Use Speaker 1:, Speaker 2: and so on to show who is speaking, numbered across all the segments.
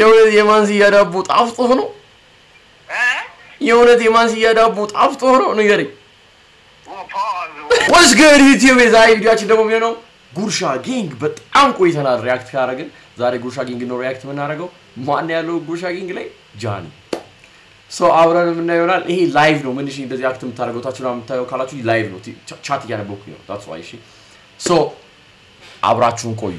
Speaker 1: የእውነት የማንሲያ ዳቦ ጣፍጦ ነው የእውነት የማንሲያ ዳቦ ጣፍጦ ነው ንገረኝ What's good YouTube ዛሬ ቪዲዮአችን ደግሞ የሚሆነው ጉርሻ ጊንግ በጣም ቆይተናል ሪአክት ካደረግን ዛሬ ጉርሻ ጊንግ ነው ሪአክት የምናደርገው ማን ያለው ጉርሻ ጊንግ ላይ ጃኒ አብረን የምናየው ይሆናል ይሄ ላይቭ ነው ምንሽ እንደዚህ አክት የምታደርገው ታችሁና የምታየው ካላችሁ ላይቭ ነው ቻት እያነበብኩኝ ነው that's why እሺ አብራችሁን ቆዩ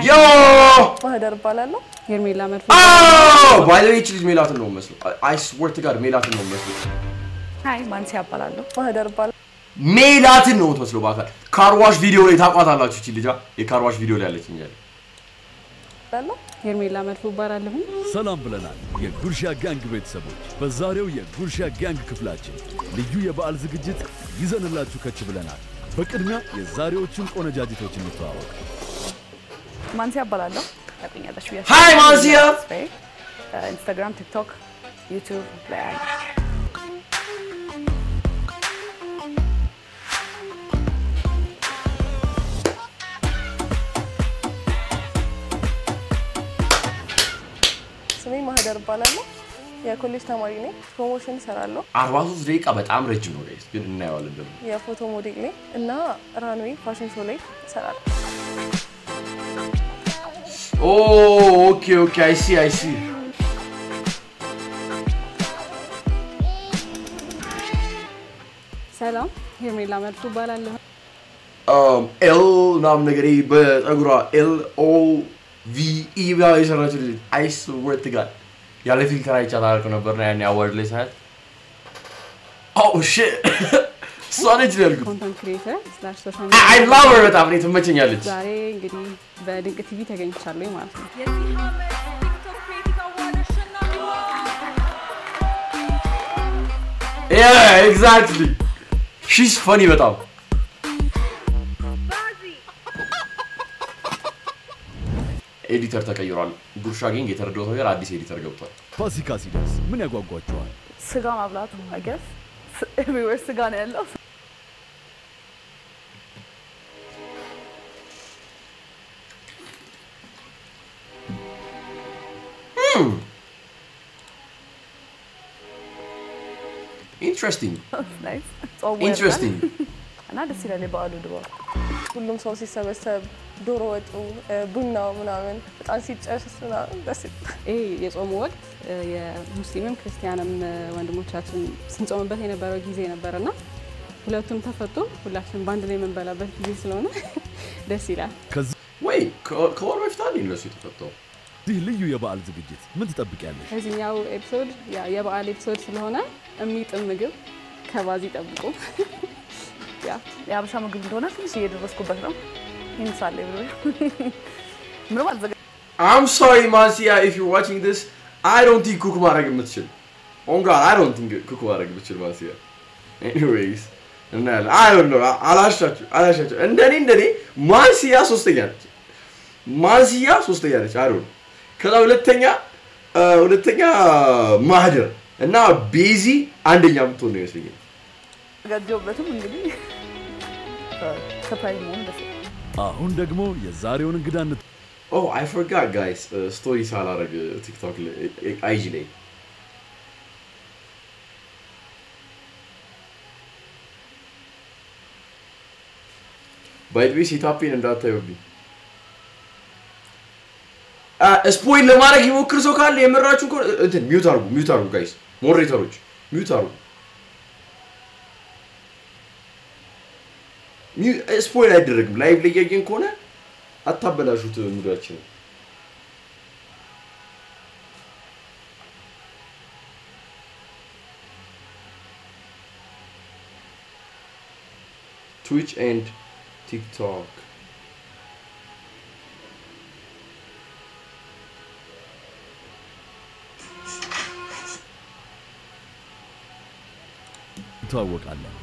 Speaker 1: Yo!
Speaker 2: ማህደር ባላለው ሄርሜላ መርፎ
Speaker 1: by the way እቺ ልጅ ሜላትን ነው መስሎ I swear to God ሜላትን ነው መስሎ
Speaker 2: ሃይ ማንሲ ያባላለው ማህደር ባላ
Speaker 1: ሜላትን ነው ተመስሎ ባካል ካርዋሽ ቪዲዮ ላይ ታቋታላችሁ እቺ ልጅ የካርዋሽ ቪዲዮ ላይ ያለችኝ ያለ
Speaker 2: ባላ ሄርሜላ መርፎ ባላለው
Speaker 3: ሰላም ብለናል የጉርሻ ጋንግ ቤተሰቦች በዛሬው የጉርሻ ጋንግ ክፍላችን ልዩ የበዓል ዝግጅት ይዘንላችሁ ከች ብለናል በቅድሚያ የዛሬዎቹን ቆነጃጅቶችን እንተዋወቅ
Speaker 2: ማንሲያ ባላለው ያቀኛለሽ ቢያ
Speaker 1: ሃይ ማንሲያ
Speaker 2: ኢንስታግራም ቲክቶክ ዩቲዩብ ላይ ስሜ ማህደር ባላለው የኮሌጅ ተማሪ ነኝ ፕሮሞሽን ሰራለሁ
Speaker 1: 43 ደቂቃ በጣም ረጅም ነው ጋይስ ግን እናየዋለን ደግሞ
Speaker 2: የፎቶ ሞዴል ነኝ እና ራንዌይ ፋሽን ሾው ላይ ሰራለሁ
Speaker 1: Oh, okay, I see.
Speaker 2: ሰላም ሄርሜላ መርፎ ባላለው
Speaker 1: L ናም ነገሪ በፀጉራ L O V E ባይ ሰራችሁ I swear to God ያለ ፊልተር አይቻታልኩ ነበርና ያኔ አዋርድ ላይ ሳይት Oh shit Sonnet ልልኩ
Speaker 2: ኮንተንት ክሪኤተር /social
Speaker 1: I love her በጣም ነው ተመቸኛለች
Speaker 2: ዛሬ እንግዲህ በድንቅ ቲቪ ተገኝቻለሁ ማለት ነው
Speaker 1: Yeah exactly She's funny በጣም ኤዲተር ተቀይሯል ጉርሻ ጊንግ የተረዳው ነገር አዲስ ኤዲተር ገብቷል
Speaker 3: ፋሲካ ሲደርስ ምን ያጓጓችኋል
Speaker 2: ስጋ ማብላቱ I guess everywhere ስጋ ነው ያለው
Speaker 1: Interesting
Speaker 2: nice
Speaker 1: Interesting
Speaker 2: እና ደስ ይላል በዓሉ ድባብ ሁሉም ሰው ሲሰበሰብ ዶሮ ወጡ ቡናው ምናምን በጣም ሲጨርስ ምናምን ደስ ይላል የጾም ወቅት የሙስሊምም ክርስቲያንም ወንድሞቻችን ስንጾምበት የነበረው ጊዜ ነበርና ሁለቱም ተፈቱ ሁላችንም ባንድ ላይ መንበላበት ጊዜ ስለሆነ ደስ ይላል
Speaker 1: ወይ ከወር በፊት አንዴ ነው የተፈታው
Speaker 3: ይህ ልዩ የበዓል ዝግጅት ምን ትጠብቂያለሽ
Speaker 2: እዚህኛው ኤፒሶድ የበዓል ኤፒሶድ ስለሆነ የሚጥም ምግብ ከባዚ ጠብቁ የአበሻ ምግብ እንደሆነ ትንሽ እየደረስኩበት ነው ይንሳል ይብሩ ምን ማለት ነው
Speaker 1: I'm sorry Marcia if you're watching this I don't think cook ማድረግ የምትችል on God I don't think cook ማድረግ የምትችል Marcia anyways እና I don't know አላሻችሁ እንደኔ Marcia ሶስተኛ ነች I don't ከዛ ሁለተኛ ማህደር እና ቤዚ አንደኛ ምትሆን ነው ይመስለኛል
Speaker 2: ጋጆበትም እንግዲህ ሰርፕራይዝ ነው ደስ
Speaker 3: አሁን ደግሞ የዛሬውን እንግዳነት
Speaker 1: Oh I forgot guys story ሳላረግ TikTok ላይ IG ላይ By the way ሲታፒን እንዳታዩብኝ ስፖይል ለማድረግ ይሞክር ሰው ካለ የመራችሁ እንትን ሚውት አርጉ ጋይስ ሞዴሬተሮች ሚውት አርጉ ስፖይል አይደረግም ላይቭ ላይ ያየን ከሆነ አታበላሹት ሙዳችን Twitch and TikTok
Speaker 3: ታወቃለህ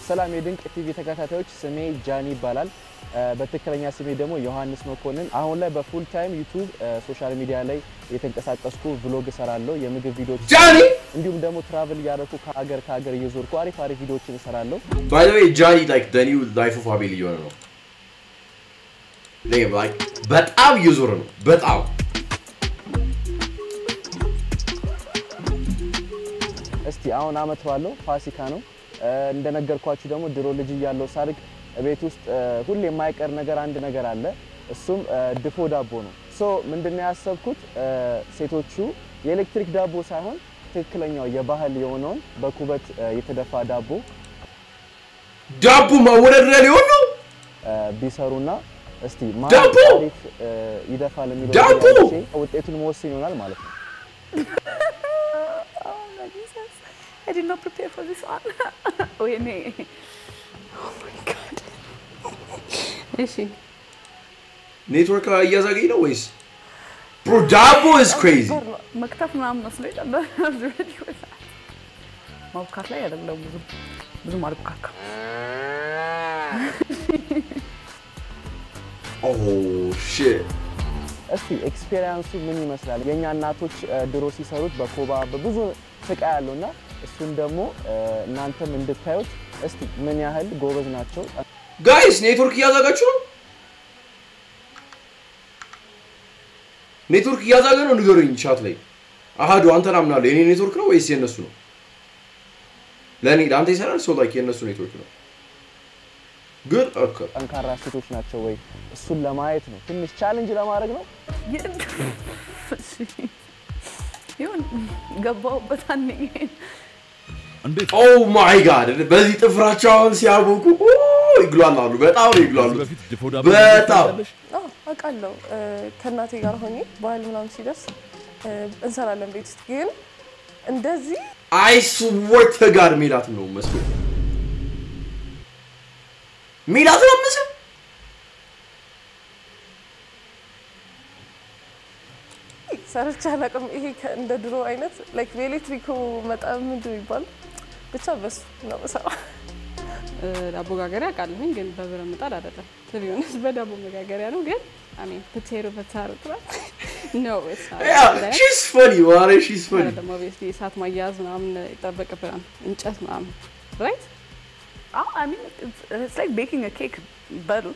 Speaker 4: ሰላም የድንቅ ቲቪ ተከታታዮች ስሜ ጃኒ ይባላል በትክክለኛ ስሜ ደግሞ ዮሐንስ መኮንን አሁን ላይ በፉል ታይም ዩቲዩብ ሶሻል ሚዲያ ላይ የተንቀሳቀስኩ ቭሎግ ሰራለሁ የምግብ ቪዲዮዎች
Speaker 1: ጃኒ
Speaker 4: እንዲሁም ደግሞ ትራቨል ያደረኩ ከሀገር እየዞርኩ አሪፍ ቪዲዮዎችን እሰራለሁ
Speaker 1: By the way Johnny like the new life of Abel እየሆነ ነው like በጣም እየዞረ ነው በጣም
Speaker 4: እስቲ አሁን አመት ባለው ፋሲካ ነው እንደነገርኳችሁ ደግሞ ድሮ ልጅ እያለሁ ሳርግ ቤት ውስጥ ሁሌ የማይቀር ነገር አንድ ነገር አለ እሱም ድፎ ዳቦ ነው ሶ ምንድነው ያሰብኩት ሴቶቹ የኤሌክትሪክ ዳቦ ሳይሆን ትክክለኛው የባህል የሆነውን በኩበት የተደፋ ዳቦ
Speaker 1: መወደድ ሊሆን ነው
Speaker 4: ቢሰሩና እስቲ ማሪፍ ይደፋል የሚለው ውጤቱን መወሰን ይሆናል ማለት ነው
Speaker 5: I did not prepare for this one. Oh, yeah, oh my god.
Speaker 2: እሺ
Speaker 1: ኔትወርክ እያዛገኝ ነው ወይስ Bro Dabo is crazy.
Speaker 5: መክተፍ ምናምን መስሎኝ ነበር ready with that. ማውካት ላይ አይደለም ብዙ ማልካካ
Speaker 1: Oh shit.
Speaker 4: እስቲ ኤክስፒሪየንሱ ምን ይመስላል የኛ እናቶች ድሮ ሲሰሩት በኮባ በብዙ ፍቃ ያለውና እሱን ደግሞ እናንተም እንድታዩት እስቲ ምን ያህል ጎበዝ ናቸው
Speaker 1: ጋይስ ኔትወርክ እያዛጋችሁ ነው ኔትወርክ እያዛጋ ነው ንገሩኝ ቻት ላይ አሃዱ አንተን አምናለሁ የኔ ኔትወርክ ነው ወይስ የነሱ ነው ለኔ ዳንተ ይሰራል ሶ ላይክ የነሱ ኔትወርክ ነው good okay
Speaker 4: አንካራ ሴቶች ናቸው ወይ እሱን ለማየት ነው ትንሽ ቻሌንጅ ለማድረግ ነው
Speaker 5: ይሁን ገባውበት አንኝ
Speaker 3: እንዴት
Speaker 1: oh my god በዚህ ጥፍራቸውን ሲያቦኩ ይግላላሉ በጣም ይግላሉ በጣም
Speaker 2: አቃለው ከናቴ ጋር ሆኜ ባህል ምናምን ሲደርስ እንሰራለን ቤት ውስጥ ግን እንደዚህ
Speaker 1: I swear to God ሚላት ነው መስሎ ሚላት ነው መስሎ
Speaker 2: ሰርቻ አላቅም ይሄ እንደ ድሮ አይነት ላይክ በኤሌክትሪክ መጣም ምንድነው ይባል ብቻ በሱ ነው መሰራ
Speaker 6: ዳቦ ጋገሪያ አቃለኝ ግን በብረ ምጣድ አይደለም ትሪዮንስ በዳቦ መጋገሪያ ነው ግን I mean potato no it's not
Speaker 1: yeah she's funny why she's funny
Speaker 6: obviously እሳት ማያዝ ምናምን ይጠበቅብናል እንጨት ምናምን right
Speaker 5: oh I mean it's like baking a cake but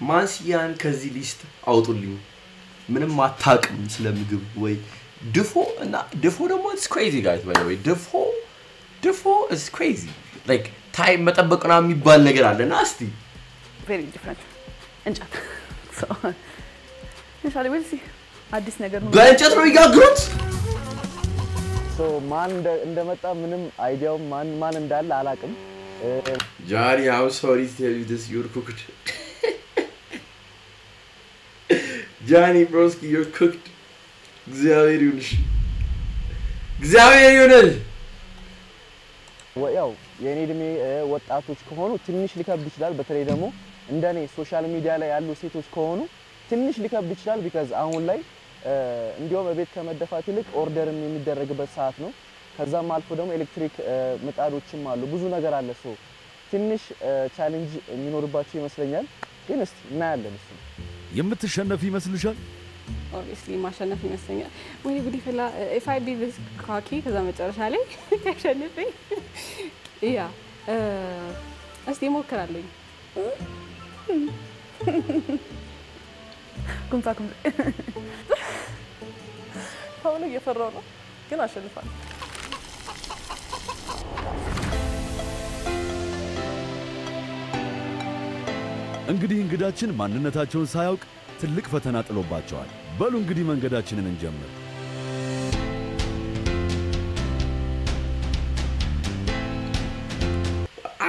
Speaker 1: ማንሲያን ከዚህ ሊስት አውጡልኝ ምንም አታውቅም ስለምግብ ወይ ድፎ እና ድፎ ደግሞ it's crazy guys by the way ድፎ is crazy like time መጠበቅና የሚባል ነገር አለና እስቲ
Speaker 5: very different እንጨት so ኢንሻአላህ we'll see አዲስ ነገር ነው
Speaker 1: በእንጨት ነው ይጋግሩት
Speaker 4: so ማን እንደመጣ ምንም አይዲያው ማን እንዳለ አላቅም
Speaker 1: Johnny I'm sorry to tell you this you're cooked Johnny broski you're cooked እግዚአብሔር ይሁንሽ
Speaker 4: ያው የኔ እድሜ ወጣቶች ከሆኑ ትንሽ ሊከብድ ይችላል በተለይ ደግሞ እንደኔ ሶሻል ሚዲያ ላይ ያሉ ሴቶች ከሆኑ ትንሽ ሊከብድ ይችላል because አሁን ላይ እንዲያው በቤት ከመደፋት ይልቅ ኦርደርም የሚደረግበት ሰዓት ነው ከዛም አልፎ ደግሞ ኤሌክትሪክ ምጣዶችም አሉ ብዙ ነገር አለ ሶ ትንሽ ቻሌንጅ የሚኖርባቸው ይመስለኛል ግን እስቲ እናያለን እሱ
Speaker 3: የምትሸነፍ ይመስልሻል
Speaker 6: obviously ማሸነፍ ይመስለኛል ወይ ጉዲ ፈላ if I be this cocky ከዛ መጨረሻ ላይ ያሸነፈኝ ያ እስቲ ሞክራለኝ
Speaker 5: ኩምታኩም
Speaker 2: አሁን እየፈራው ነው ግን አሸንፋለሁ
Speaker 3: እንግዲህ እንግዳችን ማንነታቸውን ሳያውቅ ትልቅ ፈተና ጥሎባቸዋል በሉ እንግዲህ መንገዳችንን እንጀምር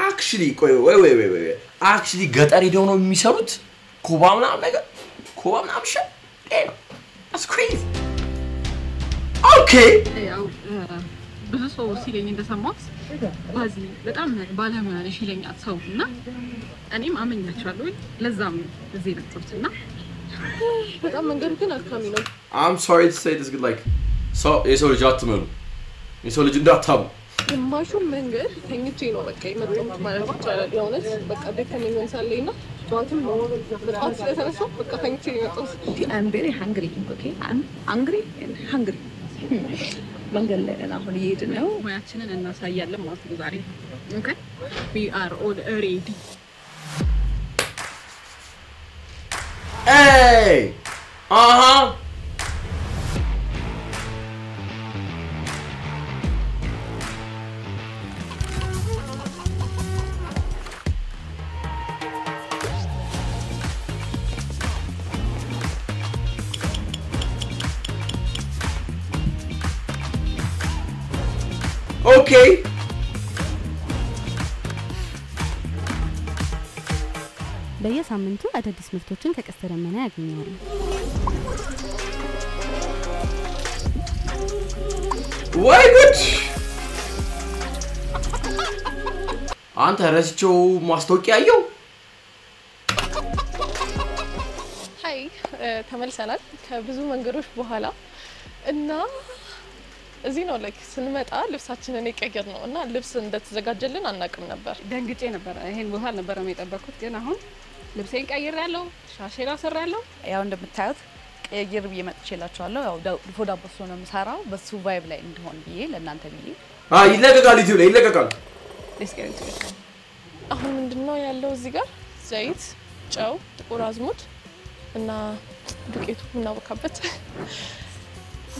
Speaker 1: actually wait actually ገጠር ሄደው ነው የሚሰሩት ኮባ ምናምን ነገር ኮባ ምናምን ሸ that's crazy okay
Speaker 6: ያው ብዙ ሰው ሲለኝ እንደሰማሁት ባዚ በጣም ባለሙያ ነሽ ይለኛል ሰውና እኔም አመኛቸዋለሁ ለዛም እዚህ መጥቶትና
Speaker 2: በጣም መንገዱ ግን አልካሚ ነው
Speaker 1: I'm sorry to say this good like so የሰው ልጅ አትመኑ የሰው ልጅ እንዳታሙ
Speaker 2: ግማሹ መንገድ ተኝቼ ነው በቃ የመጣሁት ማለት ይቻላል የሆነስ በቃ ደከመኝ ሳለኝና
Speaker 5: I'm very hungry, okay? I'm hungry and hungry. መንገድ ላይ አሁን እየሄድን ነው ሙያችንን እናሳያለን ማለት ነው ዛሬ okay we are all ready
Speaker 1: hey Okay.
Speaker 7: በየሳምንቱ አዳዲስ ምርቶችን ከቀስተ ደመና ያገኛሉ።
Speaker 1: ወይ ጉድ! አንተ ረስቼው ማስታወቂያ ያየው?
Speaker 2: ሃይ ተመልሰናል ከብዙ መንገዶች በኋላ እና እዚህ ነው ላይክ ስንመጣ ልብሳችንን ይቀየር ነው እና ልብስ እንደተዘጋጀልን አናቅም ነበር
Speaker 6: ደንግጬ ነበር ይሄን ቦታ ነበር የጠበቅኩት ግን አሁን ልብሴን ቀይሬያለሁ ሻሼላ ሰራለሁ
Speaker 5: ያው እንደምታዩት ቀይር ብየመጥቼላችኋለሁ ያው ድፎ ዳቦ ነው የምሰራው በሱ ቫይብ ላይ እንዲሆን ብዬ ለእናንተ ብዬ
Speaker 1: ይለቀቃል ዩቲዩብ ላይ ይለቀቃል
Speaker 2: አሁን ምንድነው ያለው እዚህ ጋር ዘይት ጨው ጥቁር አዝሙድ እና ዱቄቱ እናወካበት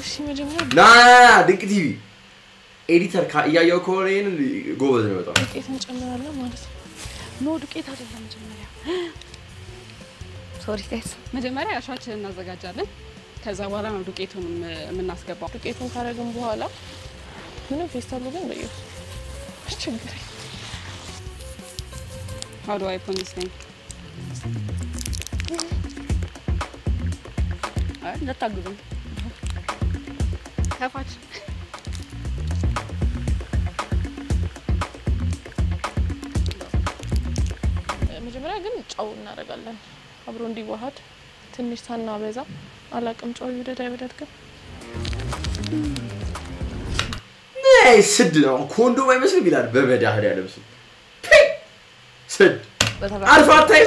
Speaker 2: እሺ መጀመሪያ
Speaker 1: ና ድንቅ ቲቪ ኤዲተር ያያው ኮሬን ጎበዝ ነው በጣም
Speaker 2: ዱቄት እንጨምራለን ማለት ነው ኖ ዱቄት አይደለም መጀመሪያ
Speaker 5: ሶሪ ጋይስ
Speaker 6: መጀመሪያ አሻችንን እናዘጋጃለን ከዛ በኋላ ነው ዱቄቱን የምናስገባው
Speaker 2: ዱቄቱን ካረግን በኋላ ምንም ፌስታሉ ግን በየው አስቸግረኝ
Speaker 6: How do I open this thing?
Speaker 5: እንዳታግዙኝ
Speaker 6: ከፋች
Speaker 2: መጀመሪያ ግን ጨው እናደርጋለን አብሮ እንዲዋሃድ ትንሽ ሳናበዛ አላቅም ጨው ይወደድ አይወደድ ግን
Speaker 1: ነይ ስድ ነው ኮንዶም አይመስልም ይላል በበዳህ ያለብስ ስድ አልፋታይ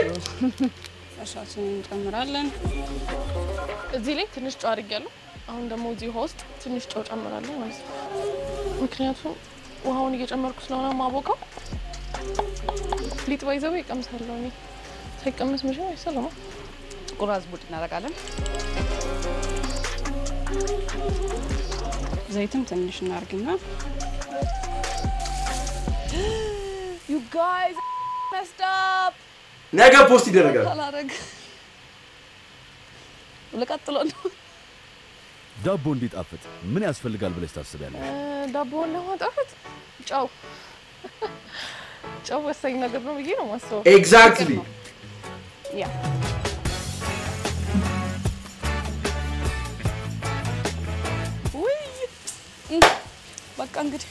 Speaker 6: አሻችንን እንጨምራለን
Speaker 2: እዚህ ላይ ትንሽ ጨው አድርጌያለሁ አሁን ደግሞ እዚህ ውስጥ ትንሽ ጨው ጨምራለሁ ማለት ነው ምክንያቱም ውሃውን እየጨመርኩ ስለሆነ ማቦካው ሊጥ ባይዘው ይቀምሳለሁ እኔ ሳይቀምስ ምንም አይሰራም
Speaker 5: ጥቁር አዝሙድ እናደርጋለን
Speaker 6: ዘይትም ትንሽ እናርግና
Speaker 5: You guys messed up
Speaker 1: ነገ ፖስት ይደረጋል
Speaker 5: አላረግ ለቀጥሎ ነው
Speaker 3: ዳቦ እንዲጣፍጥ ምን ያስፈልጋል ብለሽ ታስቢያለሽ?
Speaker 2: ዳቦውን ለማጣፈጥ ጨው ጨው ወሳኝ ነገር ነው ብዬ ነው ማስበው
Speaker 1: ኤግዛክትሊ
Speaker 6: ያ
Speaker 5: ውይ በቃ እንግዲህ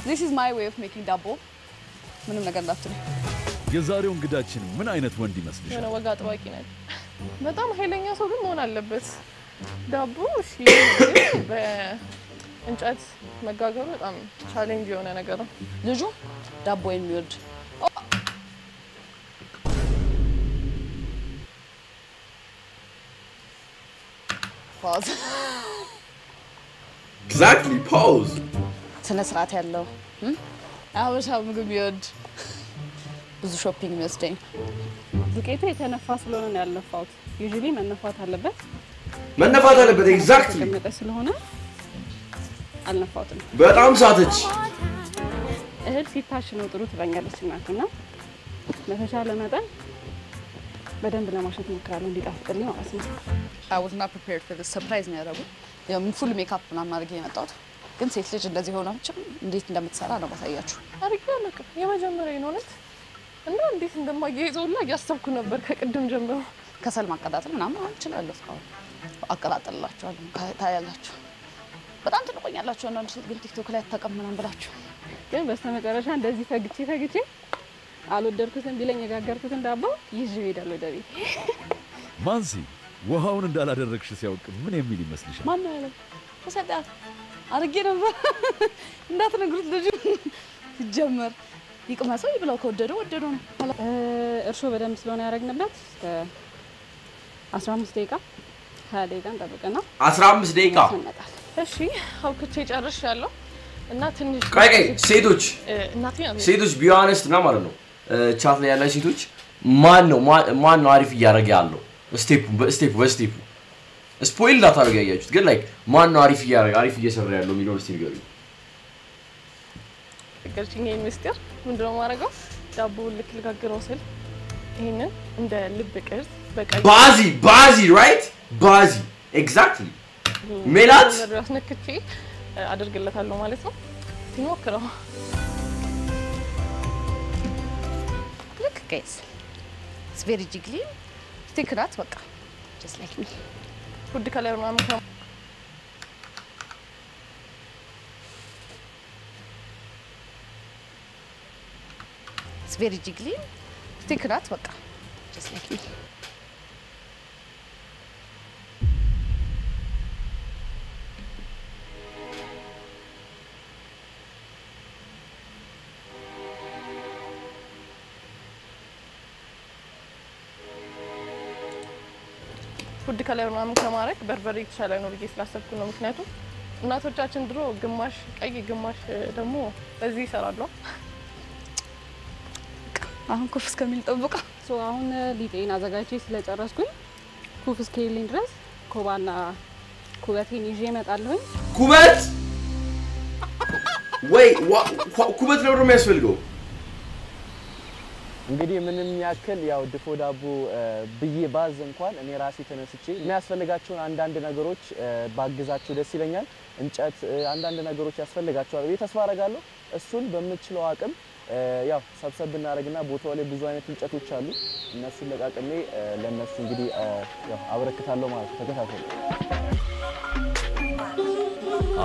Speaker 5: this is my way of making ዳቦ ምንም ነገር እንዳትሉ
Speaker 3: የዛሬው እንግዳችን ምን አይነት ወንድ ይመስልሻል?
Speaker 2: ነው ወጋ አጥባቂ ነኝ በጣም ኃይለኛ ሰው ግን መሆን አለበት ዳቦ እሺ በእንጨት መጋገሩ በጣም ቻሌንጅ የሆነ ነገር ነው
Speaker 5: ልጁ ዳቦ የሚወድ ፓውዝ
Speaker 1: ኤግዛክትሊ ፓውዝ
Speaker 5: ስነ ስርዓት ያለው አበሻ ምግብ ይወድ ብዙ ሾፒንግ የሚወስደኝ
Speaker 6: ዱቄቱ የተነፋ ስለሆነ ነው ያልነፋውት ዩዥሊ መነፋት አለበት
Speaker 1: ኤግዛክትሊ
Speaker 6: ተቀመጠ ስለሆነ አልነፋውትም
Speaker 1: በጣም ሳተች
Speaker 6: እህል ሲታሽ ነው ጥሩ ትለኛለች እናትና ለተቻለ መጠን በደንብ ለማሸት ሞክራለሁ እንዲጣፍጥልኝ ማለት ነው
Speaker 5: I was not prepared for this surprise ነው ያደረጉት ያው ፉል ሜካፕ ምናምን አድርጌ የመጣሁት ግን ሴት ልጅ እንደዚህ ሆናችሁ እንዴት እንደምትሰራ ነው ማሳያችሁ
Speaker 2: አሪጋለሁ የመጀመሪያዬ ነው ማለት እና እንዴት እንደማያይዘውላ ያሰብኩ ነበር ከቅድም ጀምሮ
Speaker 5: ከሰል ማቀጣጠል ምናምን አልችላለሁ እስካሁን አቀጣጥላችኋለሁ ታያላችሁ በጣም ትንቆኛላችሁ አንዳንድ ሴት ግን ቲክቶክ ላይ ተቀምጠን ብላችሁ
Speaker 6: ግን በስተመጨረሻ እንደዚህ ፈግቼ አልወደድኩትም ቢለኝ የጋገርኩትን ዳቦ ይዤ እሄዳለሁ ወደ ቤት
Speaker 3: ማንሲ ውሃውን እንዳላደረግሽ ሲያውቅ ምን የሚል ይመስልሻል?
Speaker 5: ማን ነው ያለው? ወሰዳት አርጌ ነበር እንዳትነግሩት ልጅ ይጀመር
Speaker 2: ይቅመሰው ይብላው ከወደደው ወደደው ነው
Speaker 6: እርሾ በደንብ ስለሆነ ያረግንበት እስከ 15 ደቂቃ 20 ደቂቃ እንጠብቅና
Speaker 1: 15 ደቂቃ
Speaker 2: እሺ አውክቼ ጨርሻለሁ እና ትንሽ
Speaker 1: ቆይ ሴቶች
Speaker 2: እናቴ
Speaker 1: ሴቶች ቢሆንስት ነው ማለት ነው ቻት ላይ ያለ ሴቶች ማን ነው አሪፍ ያረጋ ያለው ስቴፕ ስፖይል ዳታው ያያችሁት ግን ላይክ ማን ነው አሪፍ እየሰራ ያለው ሚሊዮን ስቲል ገሩ
Speaker 2: ገርቺኝ የሚስጥር ምንድነው ማረጋው ዳቦ ልክልጋግረው ስል ይሄንን እንደ ልብ ቅርጽ በቀይ
Speaker 1: ባዚ right ባዚ exactly ሜላት
Speaker 2: ነክቼ አድርግለታለሁ ማለት ነው ትሞክረው
Speaker 8: look guys it's very jiggly stick it በቃ just like me
Speaker 2: ፉድ ከለር ምናምን
Speaker 8: it's very jiggly stick it በቃ just like me
Speaker 2: ፉድ ከለር ምናምን ከማረክ በርበሬ የተሻለ ነው ብዬ ስላሰብኩ ነው ምክንያቱም እናቶቻችን ድሮ ግማሽ ቀይ ግማሽ ደግሞ በዚህ ይሰራሉ
Speaker 6: አሁን ኩፍ እስከሚል ጠብቃ አሁን ሊጤን አዘጋጅቼ ስለጨረስኩኝ ኩፍ እስከሚልኝ ድረስ ኮባና ኩበቴን ይዤ እመጣለሁኝ
Speaker 1: ኩበት ወይ ኩበት ነው የሚያስፈልገው
Speaker 4: እንግዲህ ምንም ያክል ያው ድፎ ዳቦ ብዬ ባዝ እንኳን እኔ ራሴ ተነስቼ የሚያስፈልጋቸውን አንዳንድ ነገሮች ባግዛቸው ደስ ይለኛል እንጨት አንዳንድ ነገሮች ያስፈልጋቸዋል ወይ ተስፋ አረጋለሁ እሱን በመችለው አቅም ያው ሰብሰብ እናረግና ቦታው ላይ ብዙ አይነት እንጨቶች አሉ እነሱን ለቃቅሜ ለነሱ እንግዲህ ያው አበረክታለሁ ማለት ተከታተሉ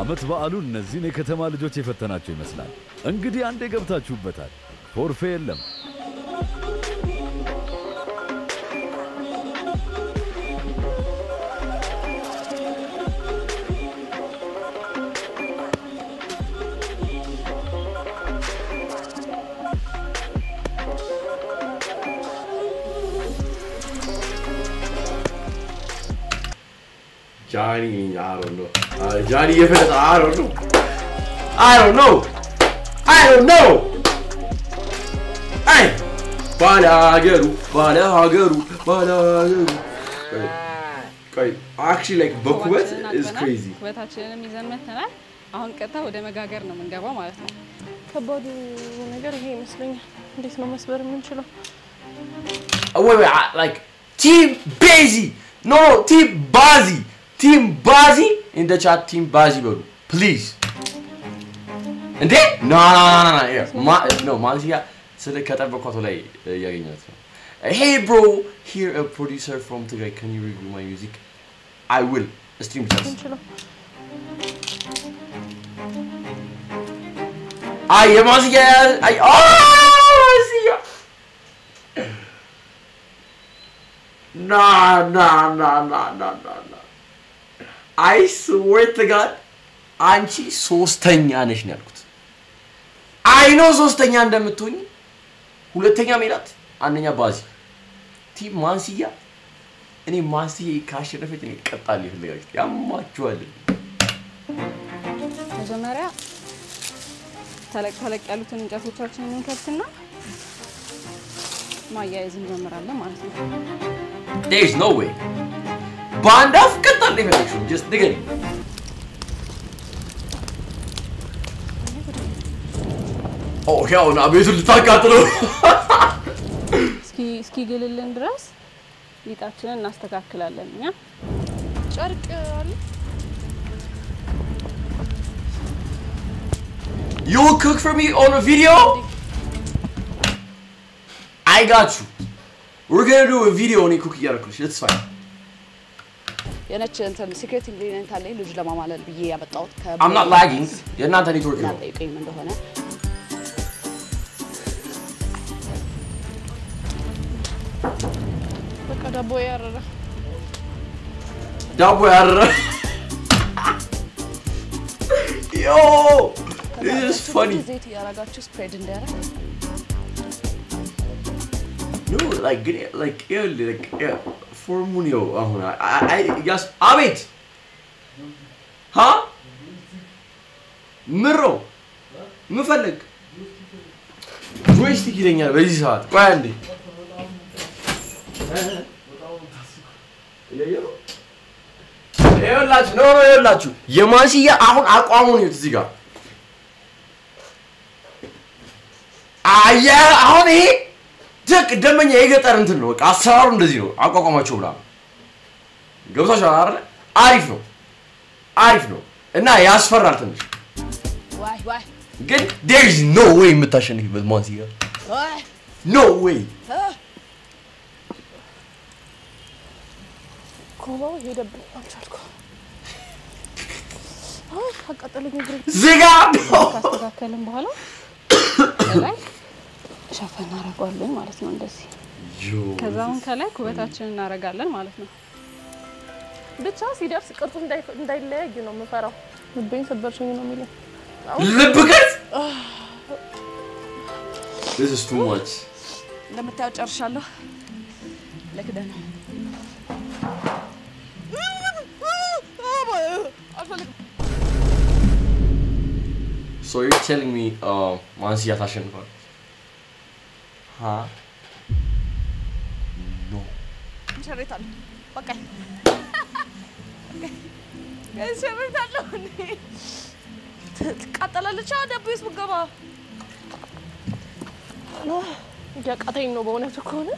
Speaker 3: አመት በዓሉ እነዚህን የከተማ ልጆች የፈተናቸው ይመስላል እንግዲህ አንዴ ገብታችሁበታል ፎርፌ የለም
Speaker 1: Johnny, I don't know. Johnny, I don't know. Hey! Balageru. Actually, like, Bukwet is crazy.
Speaker 6: ኩበታችንን ይዘን መተናል አሁን ቀጥታ ወደ መጋገር ነው የምንገባው ማለት ነው
Speaker 2: ከባዱ ነገር ይሄ ይመስለኛል እንዴት ነው መስበር የምንችለው
Speaker 1: Wait, like, Team Bazy! No, Team Bazi! Team Bazi in the chat, Team Bazi, bro. Please. And then? No. No, Manzia said the Katabakotole. Hey, bro. Here, a producer from Tigray. Can you review my music? I will. Stream test. I Manzia. Manzia. No. I swear to God, አንቺ ሶስተኛ ነሽ ነው ያልኩት አይ ነው ሶስተኛ እንደምትሆኝ ሁለተኛ ሜላት አንደኛ ባዚ ቲም ማንሲያ እኔ ማንሲያ ካሸነፈች እኔ ቀጣል ይፈልጋል ያማችኋል
Speaker 6: መጀመሪያ ተለቅ ያሉትን እንጨቶቻችንን እንከትና ማያያዝ እንጀምራለን ማለት ነው
Speaker 1: There is no way Band of ቀጣል ይፈልጋል just ንገሪ Oh hell no ቤቱን ልታቃጥለው
Speaker 6: እስኪ ግልልን ድረስ ሊጣችንን እናስተካክላለን እኛ
Speaker 2: ጨርቅ አለ
Speaker 1: You will cook for me on a video? I got you. We're gonna do a video on you cooking ያረኩልሽ. It's fine.
Speaker 8: የነች እንትን ሲክሬት ኢንግሪዲየንት አለኝ ልጅ ለማማለል ብዬ ያመጣሁት
Speaker 1: I'm not lagging. የእናንተ ኔትወርክ ነው.
Speaker 8: ጠይቀኝ ምን እንደሆነ
Speaker 2: በቃ ዳቦ ያረረ Yo! This is funny.
Speaker 8: ዘይት ያረጋችሁ ስፕሬድ እንዲያረግ
Speaker 1: No, like for Munio. I yes. Abit. Huh? Mirro. ምፈልግ ጆይስቲክ ይለኛል በዚህ ሰዓት ቆይ አንዴ ይኸውላችሁ የማንሲያ አሁን አቋሙ ነው እዚህ ጋር አሁን ይሄ ደመኛ የገጠር እንትን ነው በቃ አሰራሩ እንደዚህ ነው አቋቋማቸው ብላ ገብታችኋል አይደል አሪፍ ነው እና ያስፈራል ትንሽ
Speaker 8: ዋይ
Speaker 1: Good. There's no way የምታሸንፊበት ማንሲያ no way
Speaker 2: ኮማው ሄደብኝ አልቻልኩ አቃጠለኝ እግሬ
Speaker 1: ዝጋ
Speaker 6: ካስተካከልን በኋላ ላይ ሸፈን እናደርጋለን ማለት ነው እንደዚህ ከዛውን ከላይ ኩበታችንን እናደርጋለን ማለት ነው
Speaker 2: ብቻ ሲደርስ ቅርጹ እንዳይለያይ ነው የምፈራው ልቤን ሰበርሽኝ ነው የሚለው
Speaker 1: ልብከት This is too much
Speaker 8: ለምታው ጨርሻለሁ ለክደ ነው
Speaker 1: So you're telling me ማንሲያ ታሸንፋል No
Speaker 8: ሸሪታል በቃ ሸሪታለሁ ተቃጠላለች አደብስ ብገባ
Speaker 2: ያቃተኝ ነው በእውነት ከሆነ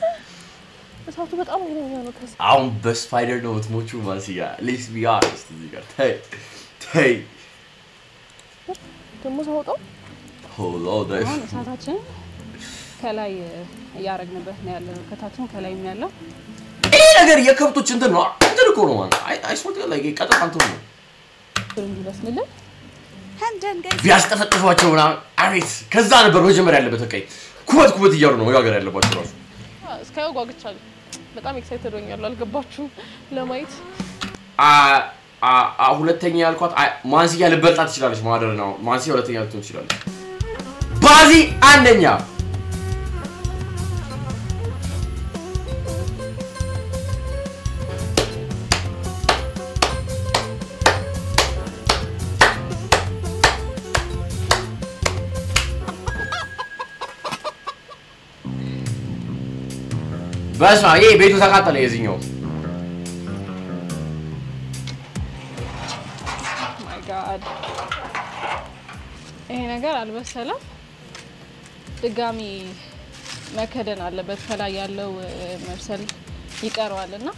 Speaker 2: እሳቱ በጣም ግንኛ ነው
Speaker 1: አሁን በስፓይደር ነው የምትሞቹ ማንሲያ let's be honest እዚህ ጋር ተይ
Speaker 2: ደግሞ ሳወጣው
Speaker 1: hold on
Speaker 6: እሳታችን ከላይ ያረግንበት ነው ያለው ከታችን ከላይም ያለው
Speaker 1: ይሄ ነገር የከብቶች እንትን ነው እንትን እኮ ነው ማለት አይ ሶርት ላይ ቀጥታ እንትን ነው
Speaker 6: እንዲበስልልን
Speaker 8: አንደን ጋር
Speaker 1: ቢያስጠፈጥፏቸው ምናምን አሪፍ ከዛ ነበር መጀመሪያ ያለበት በቃ ኩበት እያሉ ነው መጋገር ያለባቸው ራሱ
Speaker 2: እስካው ጓግቻለሁ በጣም ኤክሳይትድ ሆኛለሁ አልገባችሁም ለማየት
Speaker 1: ሁለተኛ ያልኳት ማንሲያ ልበልጣት ትችላለች ማደር ነው ማንሲያ ሁለተኛ ልትሆን ትችላለች ባዚ አንደኛ በስማ ይሄ ቤቱ ተቃጠለ የዚህኛው
Speaker 6: ማይ ጋድ ይሄ ነገር አልበሰለም ድጋሚ መከደን አለበት ከላይ ያለው መብሰል ይቀርዋልና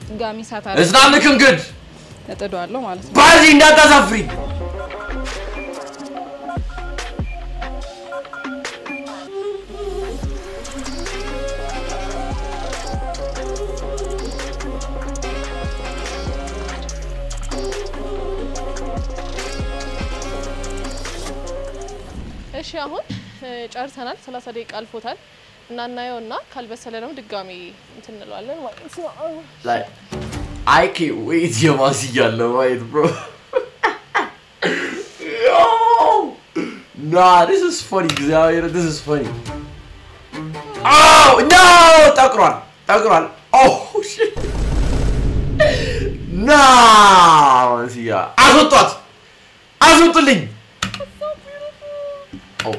Speaker 6: ድጋሚ ሳታ
Speaker 1: It's not looking good
Speaker 6: ተጠዷለሁ ማለት ነው
Speaker 1: ባዚ እንዳታሳፍሪ
Speaker 2: እሺ አሁን ጨርሰናል 30 ደቂቃ አልፎታል እና እናየውና ካልበሰለ ነው ድጋሚ እንትንለዋለን ማለት ነው
Speaker 1: like I can't wait የማንሲያ ለማየት bro yo nah this is funny this is funny oh no ጠቅሯል oh shit nah ማንሲያ አስወጡልኝ oh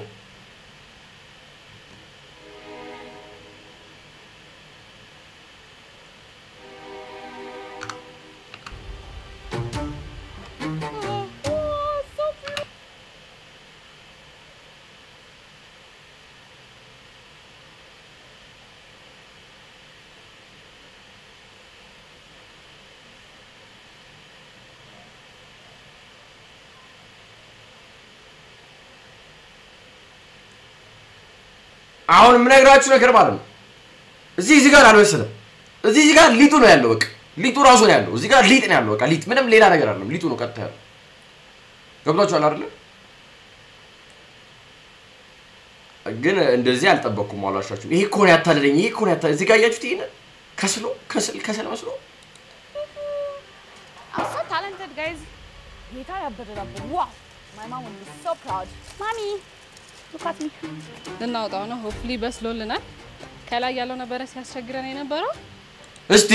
Speaker 1: አሁን ምነግራችሁ ነገር ማለት ነው እዚህ ጋር አልበሰለም እዚህ ጋር ሊጡ ነው ያለው በቃ ሊጡ ራሱ ነው ያለው እዚህ ጋር ሊጥ ነው ያለው በቃ ሊጥ ምንም ሌላ ነገር አይደለም ሊጡ ነው ቀጥታ ያለው ገብቷችኋል አይደል ግን እንደዚህ አልጠበቅኩም አላሻችሁ ይሄ እኮ ነው ያታለለኝ እዚህ ጋር ያያችሁት ይሄን ከሰል መስሎ
Speaker 8: I'm so talented guys ጌታ ያበደላብ wow my mom will be so proud mommy look at me
Speaker 6: ልናወጣው ነው ሆፕሊ በስሎልናል ከላይ ያለው ነበር ሲያስቸግረን የነበረው
Speaker 1: እስቲ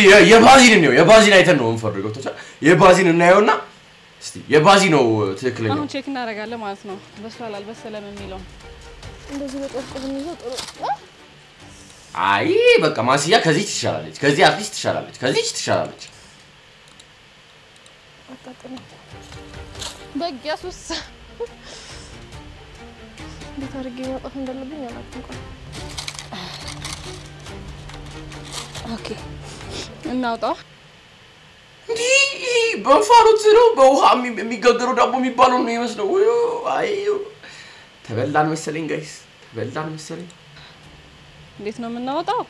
Speaker 1: የባዚን አይተን ነው እንፈልገው ተቻ የባዚን እናየውና እስቲ የባዚ ነው ትክክለኛ
Speaker 6: አሁን ቼክ እናደርጋለን ማለት ነው በስሏል አልበሰለም የሚለው
Speaker 2: እንደዚህ በጥብቅ ነው ጥሩ
Speaker 1: አይ በቃ ማስያ ከዚህ ትሻላለች ከዚህ አትሊስት ትሻላለች ከዚህ ትሻላለች
Speaker 2: አጣጣም በጊያሱስ እንዴት አድርጌ ማውጣት እንዳለብኝ አላውቅም ኦኬ እናውጣው
Speaker 1: እንዴ በፋሩት ነው በውሃ የሚጋገረው ዳቦ የሚባለው ነው ይመስለው አይ ተበላን መሰለኝ ጋይስ ተበላን መሰለኝ
Speaker 6: እንዴት ነው የምናወጣው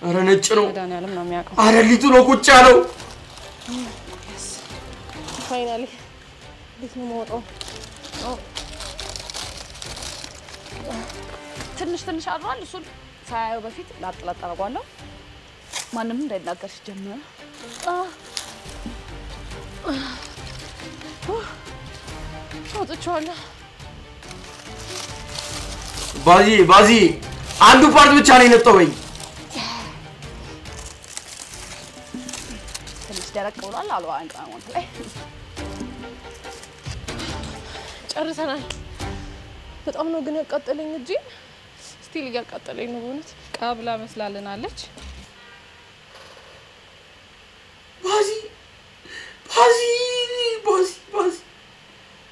Speaker 1: አረ ነጭ ነው
Speaker 6: ዳን ያለም ነው የሚያውቀው
Speaker 1: አረ ሊጡ ነው ቁጭ ያለው
Speaker 2: ፋይናሊ እንዴት ነው የማወጣው
Speaker 8: ትንሽ አድሯል እሱን ሳያየው በፊት ላጥላጥ አደርጋለሁ ማንንም እንዳይናገር ሲጀምር
Speaker 2: አውጥቼዋለሁ
Speaker 1: ባዚ አንዱ ፓርት ብቻ ነው የነጠወኝ
Speaker 8: ትንሽ ደረቅ ብሏል አሉ አንተ ላይ
Speaker 2: ጨርሰናል በጣም ነው ግን ያቃጠለኝ እጂ ስቲል ያቃጠለኝ ነው በእውነት
Speaker 6: ቃብላ መስላለናለች
Speaker 1: ባዚ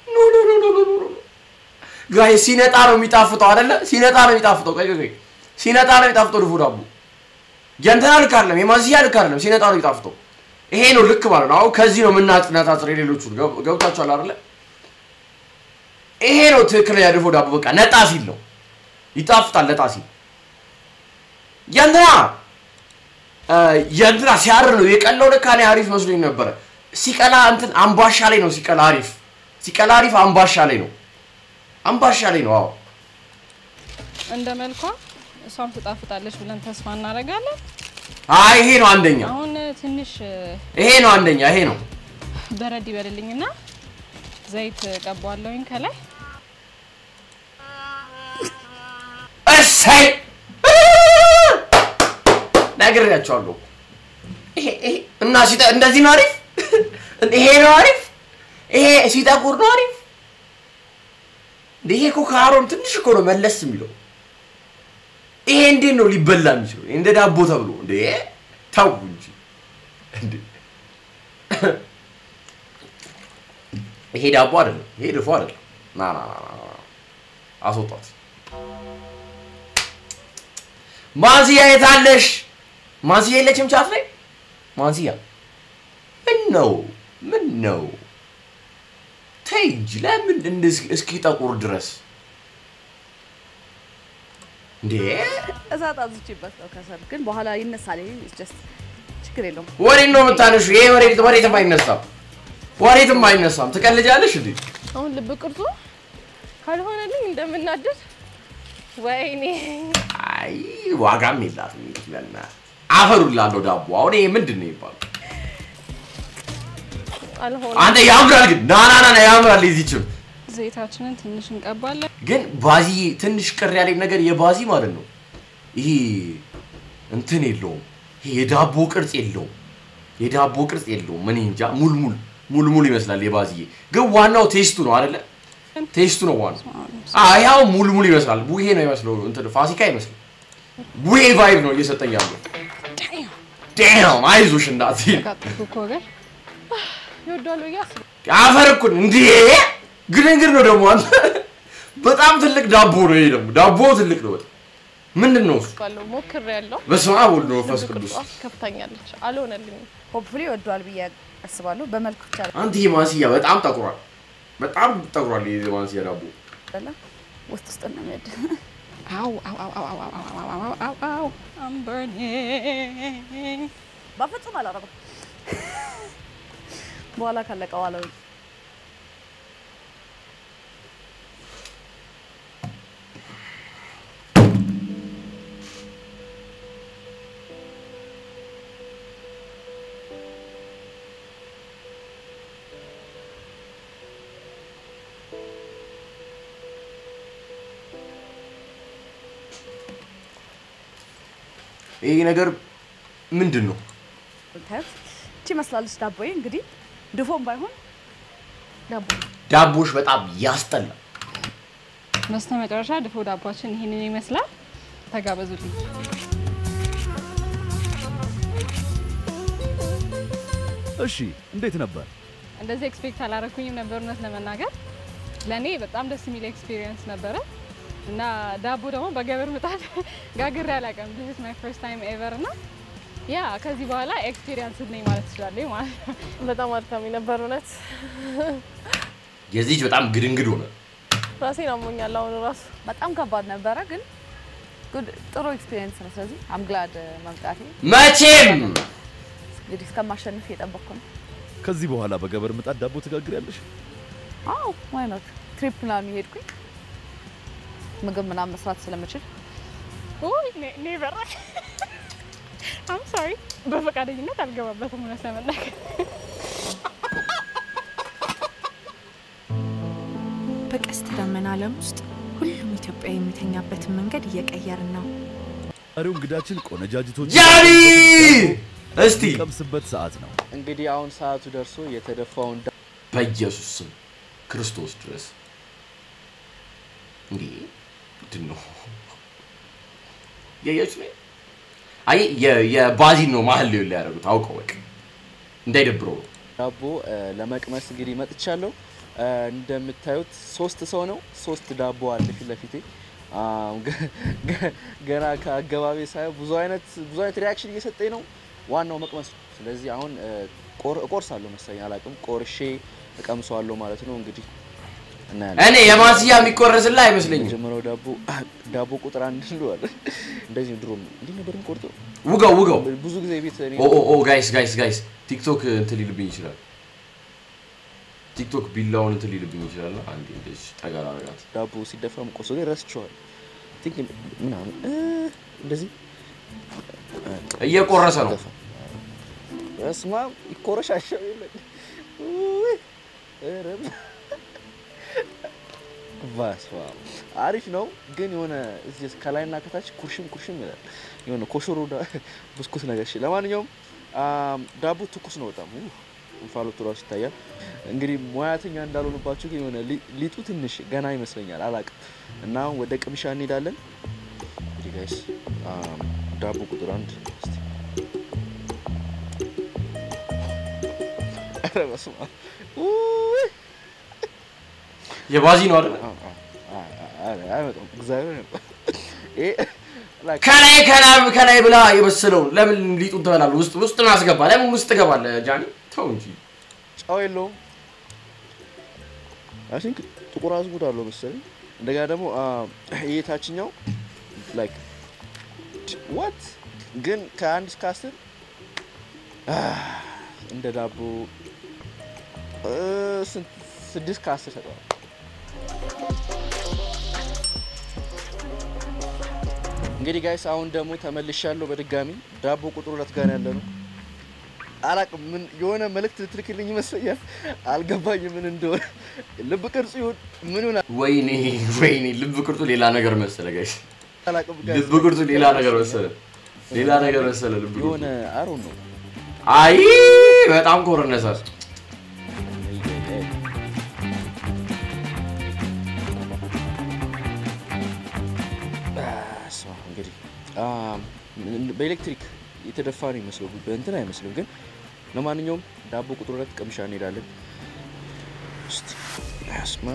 Speaker 1: ኖ ጋይ ሲነጣ ነው የሚጣፍጠው አይደለ ሲነጣ ነው የሚጣፍጠው ቆይ ሲነጣ ነው የሚጣፍጠው ድፎ ዳቦ ያንተና ልክ አይደለም የማዚያ ልክ አይደለም ሲነጣ ነው የሚጣፍጠው ይሄ ነው ልክ ማለት ነው አሁን ከዚህ ነው የምናጥናታጥር ሌሎቹ ገብታችኋል አይደለ ይሄ ነው ትክክለኛ ድፎ ዳቦ በቃ ነጣ ሲል ነው ይጣፍጣል ነጣ ሲል ያንተና ሲያር ነው የቀለው ለካኔ አሪፍ መስሎኝ ነበር ሲቀላ እንትን አምባሻ ላይ ነው ሲቀላ አሪፍ አምባሻ ላይ ነው አዎ
Speaker 6: እንደ መልኳ እሷም ትጣፍጣለች ብለን ተስፋ እናደርጋለን
Speaker 1: አይ ይሄ ነው አንደኛ
Speaker 6: አሁን ትንሽ
Speaker 1: ይሄ ነው አንደኛ ይሄ ነው
Speaker 6: በረድ ይበልልኝና ዘይት ቀባዋለሁኝ ከላይ
Speaker 1: እሰይ ነግሬያቸዋለሁ ይሄ እና ሲጣ እንደዚህ ነው አሪፍ ይሄ ነው አሪፍ ይሄ ሲጠቁር ነው አሪፍ ይሄ ኮካሮን ትንሽ እኮ ነው መለስ የሚለው ይሄ እንዴት ነው ሊበላ የሚችለው እንደ ዳቦ ተብሎ እንዴ ታው እንጂ እንዴ ይሄ ዳቦ አይደለም ይሄ ድፎ አይደለም ና አስወጣት ማዚያ የታለሽ ማዚያ የለችም ቻት ላይ ማዚያ ምን ነው ተይጂ ለምን እንደዚህ እስኪ ጠቁር ድረስ እንዴ
Speaker 8: እዛት አዝጪበት ነው ከሰል ግን በኋላ ይነሳል it's just ችግር የለውም
Speaker 1: ወሬ ነው የምታነሹ ይሄ ወሬትም አይነሳም ትቀልጃለሽ እንዴ
Speaker 2: አሁን ልብ ቅርጹ ካልሆነልኝ እንደምናደድ ወይኔ
Speaker 1: አይ ዋጋም የላትም ይላልና አፈሩላለው ዳቦ አሁን ይሄ ምንድነው ይባል
Speaker 2: አልሆነ
Speaker 1: አንተ ያምራል ግን ና ያምራል እዚህም
Speaker 6: ዘይታችንን ትንሽ እንቀባለን
Speaker 1: ግን ባዚ ትንሽ ቅር ያለኝ ነገር የባዚ ማለት ነው ይሄ እንትን የለውም ይሄ የዳቦ ቅርጽ የለውም ምን እንጃ ሙልሙል ይመስላል የባዚ ግን ዋናው ቴስቱ ነው አይደለ ቴስቱ ነው ዋናው ያው ሙልሙል ይመስላል ቡሄ ነው ይመስለው እንትን ፋሲካ ይመስላል ቡሄ ቫይብ ነው እየሰጠኝ ያለው ዳም አይዞሽ እንዳት
Speaker 6: ኮኮገር
Speaker 2: ይወዳሉ ያስ
Speaker 1: አፈርኩን እንዴ ግንግር ነው ደግሞ አንተ በጣም ትልቅ ዳቦ ነው ይሄ ደግሞ ዳቦ ትልቅ ነው ምንድነው
Speaker 2: ካለው ሞክሬያለሁ
Speaker 1: በስመ አብ ወልድ ወመንፈስ ቅዱስ
Speaker 2: ከፍታኛለች አልሆነልኝም
Speaker 8: ሆፕፉሊ ወዷል ብዬ አስባለሁ በመልኩ ብቻ
Speaker 1: አንተ ማሲያ በጣም ጠቁሯል ይሄ ማሲያ ዳቦ
Speaker 8: አላ ውስጥ ነው የሚያድ
Speaker 6: አው I'm burning
Speaker 8: በፍጹም አላረገም በኋላ ካለቀው አለው
Speaker 1: ይሄ ነገር ምንድነው?
Speaker 9: እቺ መስላለች ዳቦዬ እንግዲህ ድፎም ባይሆን
Speaker 1: ዳቦሽ በጣም ያስጠላል።
Speaker 6: በስተመጨረሻ ድፎ ዳቦችን ይሄንን ይመስላል። ተጋበዙልኝ።
Speaker 3: እሺ እንዴት ነበር?
Speaker 6: እንደዚህ ኤክስፔክት አላረኩኝም ነበር እውነት ለመናገር ለኔ በጣም ደስ የሚል ኤክስፒሪየንስ ነበረ እና ዳቦ ደግሞ በገበር ምጣድ ጋግሬ አላውቅም this is my first time ever እና ያ ከዚህ በኋላ ኤክስፒሪየንስ ነኝ ማለት እችላለሁ ማለት
Speaker 2: በጣም አድካሚ ነበር እውነት
Speaker 1: የዚህ በጣም ግድንግድ ሆነ
Speaker 2: ራሴን አሞኛል አሁን ራሱ
Speaker 9: በጣም ከባድ ነበረ ግን ጥሩ ኤክስፒሪየንስ ነው ስለዚህ I'm glad መምጣቴ
Speaker 1: መቼም
Speaker 9: እንግዲህ እስከማሸንፍ እየጠበቅኩ ነው
Speaker 3: ከዚህ በኋላ በገበር ምጣድ ዳቦ ትጋግሪያለሽ?
Speaker 9: አዎ why not ትሪፕ ምናምን ሄድኩኝ ምግብ ምናምን መስራት ስለምችል
Speaker 6: ኦይ ኔቨር I'm sorry በፈቃደኝነት አልገባበትም እውነት ለመናገር
Speaker 5: በቀስተ ደመና ዓለም ውስጥ ሁሉም ኢትዮጵያዊ የሚተኛበትን መንገድ እየቀየርን ነው።
Speaker 3: አሪው እንግዳችን ቆነጃጅቶች
Speaker 1: ጃኒ እስቲ
Speaker 3: ቀምስበት ሰዓት ነው።
Speaker 4: እንግዲህ አሁን ሰዓቱ ደርሶ የተደፋውን
Speaker 1: በኢየሱስ ስም ክርስቶስ ድረስ እንዴ ድኖ የኢየሱስ አይ የባዚን ነው ማህል ላይ ያደረጉት አውቀው በቃ እንዳይደብረው
Speaker 4: ዳቦ ለመቅመስ እንግዲህ መጥቻለሁ እንደምታዩት 3 ሰው ነው 3 ዳቦ አለ ፊት ለፊቴ ገና ከአገባቢ ሳይው ብዙ አይነት ሪአክሽን እየሰጠኝ ነው ዋናው መቅመስ ስለዚህ አሁን ቆርሳለሁ መሰለኝ አላቅም ቆርሼ እቀምሰዋለሁ ማለት ነው እንግዲህ እኔ
Speaker 1: የማስያ የሚቆረስላ አይመስልኝም
Speaker 4: ጀመረው ዳቦ ቁጥር 1 ነው አይደል እንደዚህ ድሮ እንዴ ነበር ቆርጦ
Speaker 1: ውጋው
Speaker 4: ብዙ ጊዜ ቤት እኔ
Speaker 1: ጋይስ ቲክቶክ እንትን ሊልብኝ ይችላል ቲክቶክ ቢላውን እንትን ሊልብኝ ይችላል አንዴ እንደዚህ ጠጋራ አረጋት
Speaker 4: ዳቦ ሲደፋም ቆሶ ላይ ረስቸዋል ቲንክ ምናምን እንደዚህ
Speaker 1: እየቆረሰ ነው
Speaker 4: እስማ ይቆረሻሻው ይለኝ እረም ቫስዋ አሪፍ ነው ግን የሆነ እዚህ ከላይና ከታች ኩርሽም ይላል የሆነ ኮሽሮ ብስኩት ነገር እሺ ለማንኛውም ዳቦ ትኩስ ነው በጣም እንፋሎቱ ራሱ ይታያል እንግዲህ ሙያተኛ እንዳልሆነባችሁ ግን የሆነ ሊጡ ትንሽ ገና ይመስለኛል አላቅም እና ወደ ቅምሻ እንሄዳለን እንግዲህ ጋይስ ዳቦ ቁጥር 1 እስቲ አረባስማ
Speaker 1: የባዚ ነው አይደል
Speaker 4: አይመጣም እግዚአብሔር ነው
Speaker 1: ከላይ ብላ የበሰለው ለምን ሊጡን ተበላል ውስጥ ማስገባ ለምን ውስጥ ገባለ ጃኒ ተው እንጂ
Speaker 4: ጫው የለውም I think ጥቁር አዝሙድ አለው መሰለኝ እንደጋ ደግሞ ይሄ ታችኛው like what ግን ከ1 እስከ 10 እንደ ዳቦ 6 ከ10 ሰጠው እንግዲህ ጋይስ አሁን ደግሞ ተመልሻለሁ በድጋሚ ዳቦ ቁጥር 2 ጋር ያለ ነው አላቅም ምን የሆነ መልእክት ትልክልኝ ይመስለኛል አልገባኝም ምን እንደሆነ ልብ ቅርጹ ይሁን ምን ሆነ
Speaker 1: ወይኔ ልብ ቅርጹ ሌላ ነገር መሰለ ጋይስ
Speaker 4: አላቅም ጋይስ
Speaker 1: ልብ ቅርጹ ሌላ ነገር መሰለ ልብ ቅርጹ
Speaker 4: የሆነ አሮ ነው
Speaker 1: አይ በጣም ኮረነሰ
Speaker 4: እንግዲህ በኤሌክትሪክ የተደፋን ይመስለው በእንትን አይመስልም ግን ለማንኛውም ዳቦ ቁጥር 2 ቀምሻ እንሄዳለን እስቲ ያስማ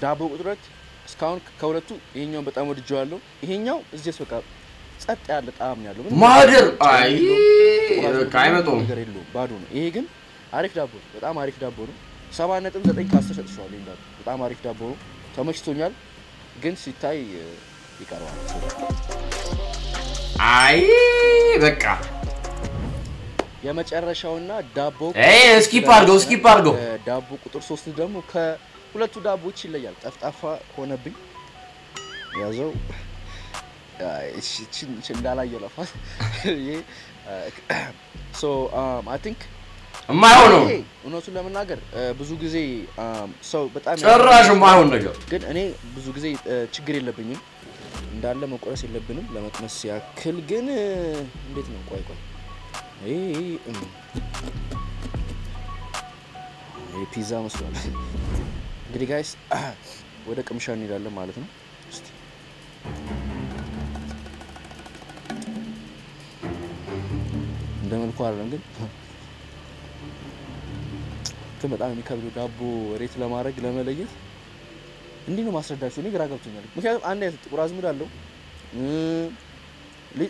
Speaker 4: ዳቦ ቁጥር 2 እስካሁን ከሁለቱ ይሄኛው በጣም ወድጄዋለሁ ይሄኛው እዚህስ በቃ ጸጥ ያለ ጣዕም ያለው
Speaker 1: ማደር አይ ካይመጣው
Speaker 4: ነገር የለውም ባዶ ነው ይሄ ግን አሪፍ ዳቦ ነው በጣም አሪፍ ዳቦ ነው 7.9 ከ10 ሰጥቷል ይላል በጣም አሪፍ ዳቦ ነው ተመችቶኛል ግን ሲታይ ይቀርባል
Speaker 1: አይ በቃ
Speaker 4: የመጨረሻውና ዳቦ
Speaker 1: ስኪፕ አድርገው
Speaker 4: ዳቦ ቁጥር 3 ደግሞ ከሁለቱ ዳቦች ይለያል ጠፍጣፋ ሆነብኝ ያዘው እሺ እንዳላየለፋት ይሄ so I think
Speaker 1: የማይሆን ነው
Speaker 4: እውነቱን ለመናገር ብዙ ጊዜ ሰው በጣም
Speaker 1: ጭራሽ የማይሆን ነገር
Speaker 4: ግን እኔ ብዙ ጊዜ ችግር የለብኝም እንዳለ መቆረስ የለብንም ለመቅመስ ያክል ግን እንዴት ነው ቆይ ፒዛ መስሏል እንግዲህ ጋይስ ወደ ቅምሻ እንሄዳለን ማለት ነው እስቲ እንደምልኩ አይደለም ግን በጣም የሚከብዱ ዳቦ ሬት ለማድረግ ለመለየት እንዴ ነው ማስረዳችሁ እኔ ግራ ገብቶኛል ምክንያቱም አንድ አይነት ጥቁር አዝሙድ አለው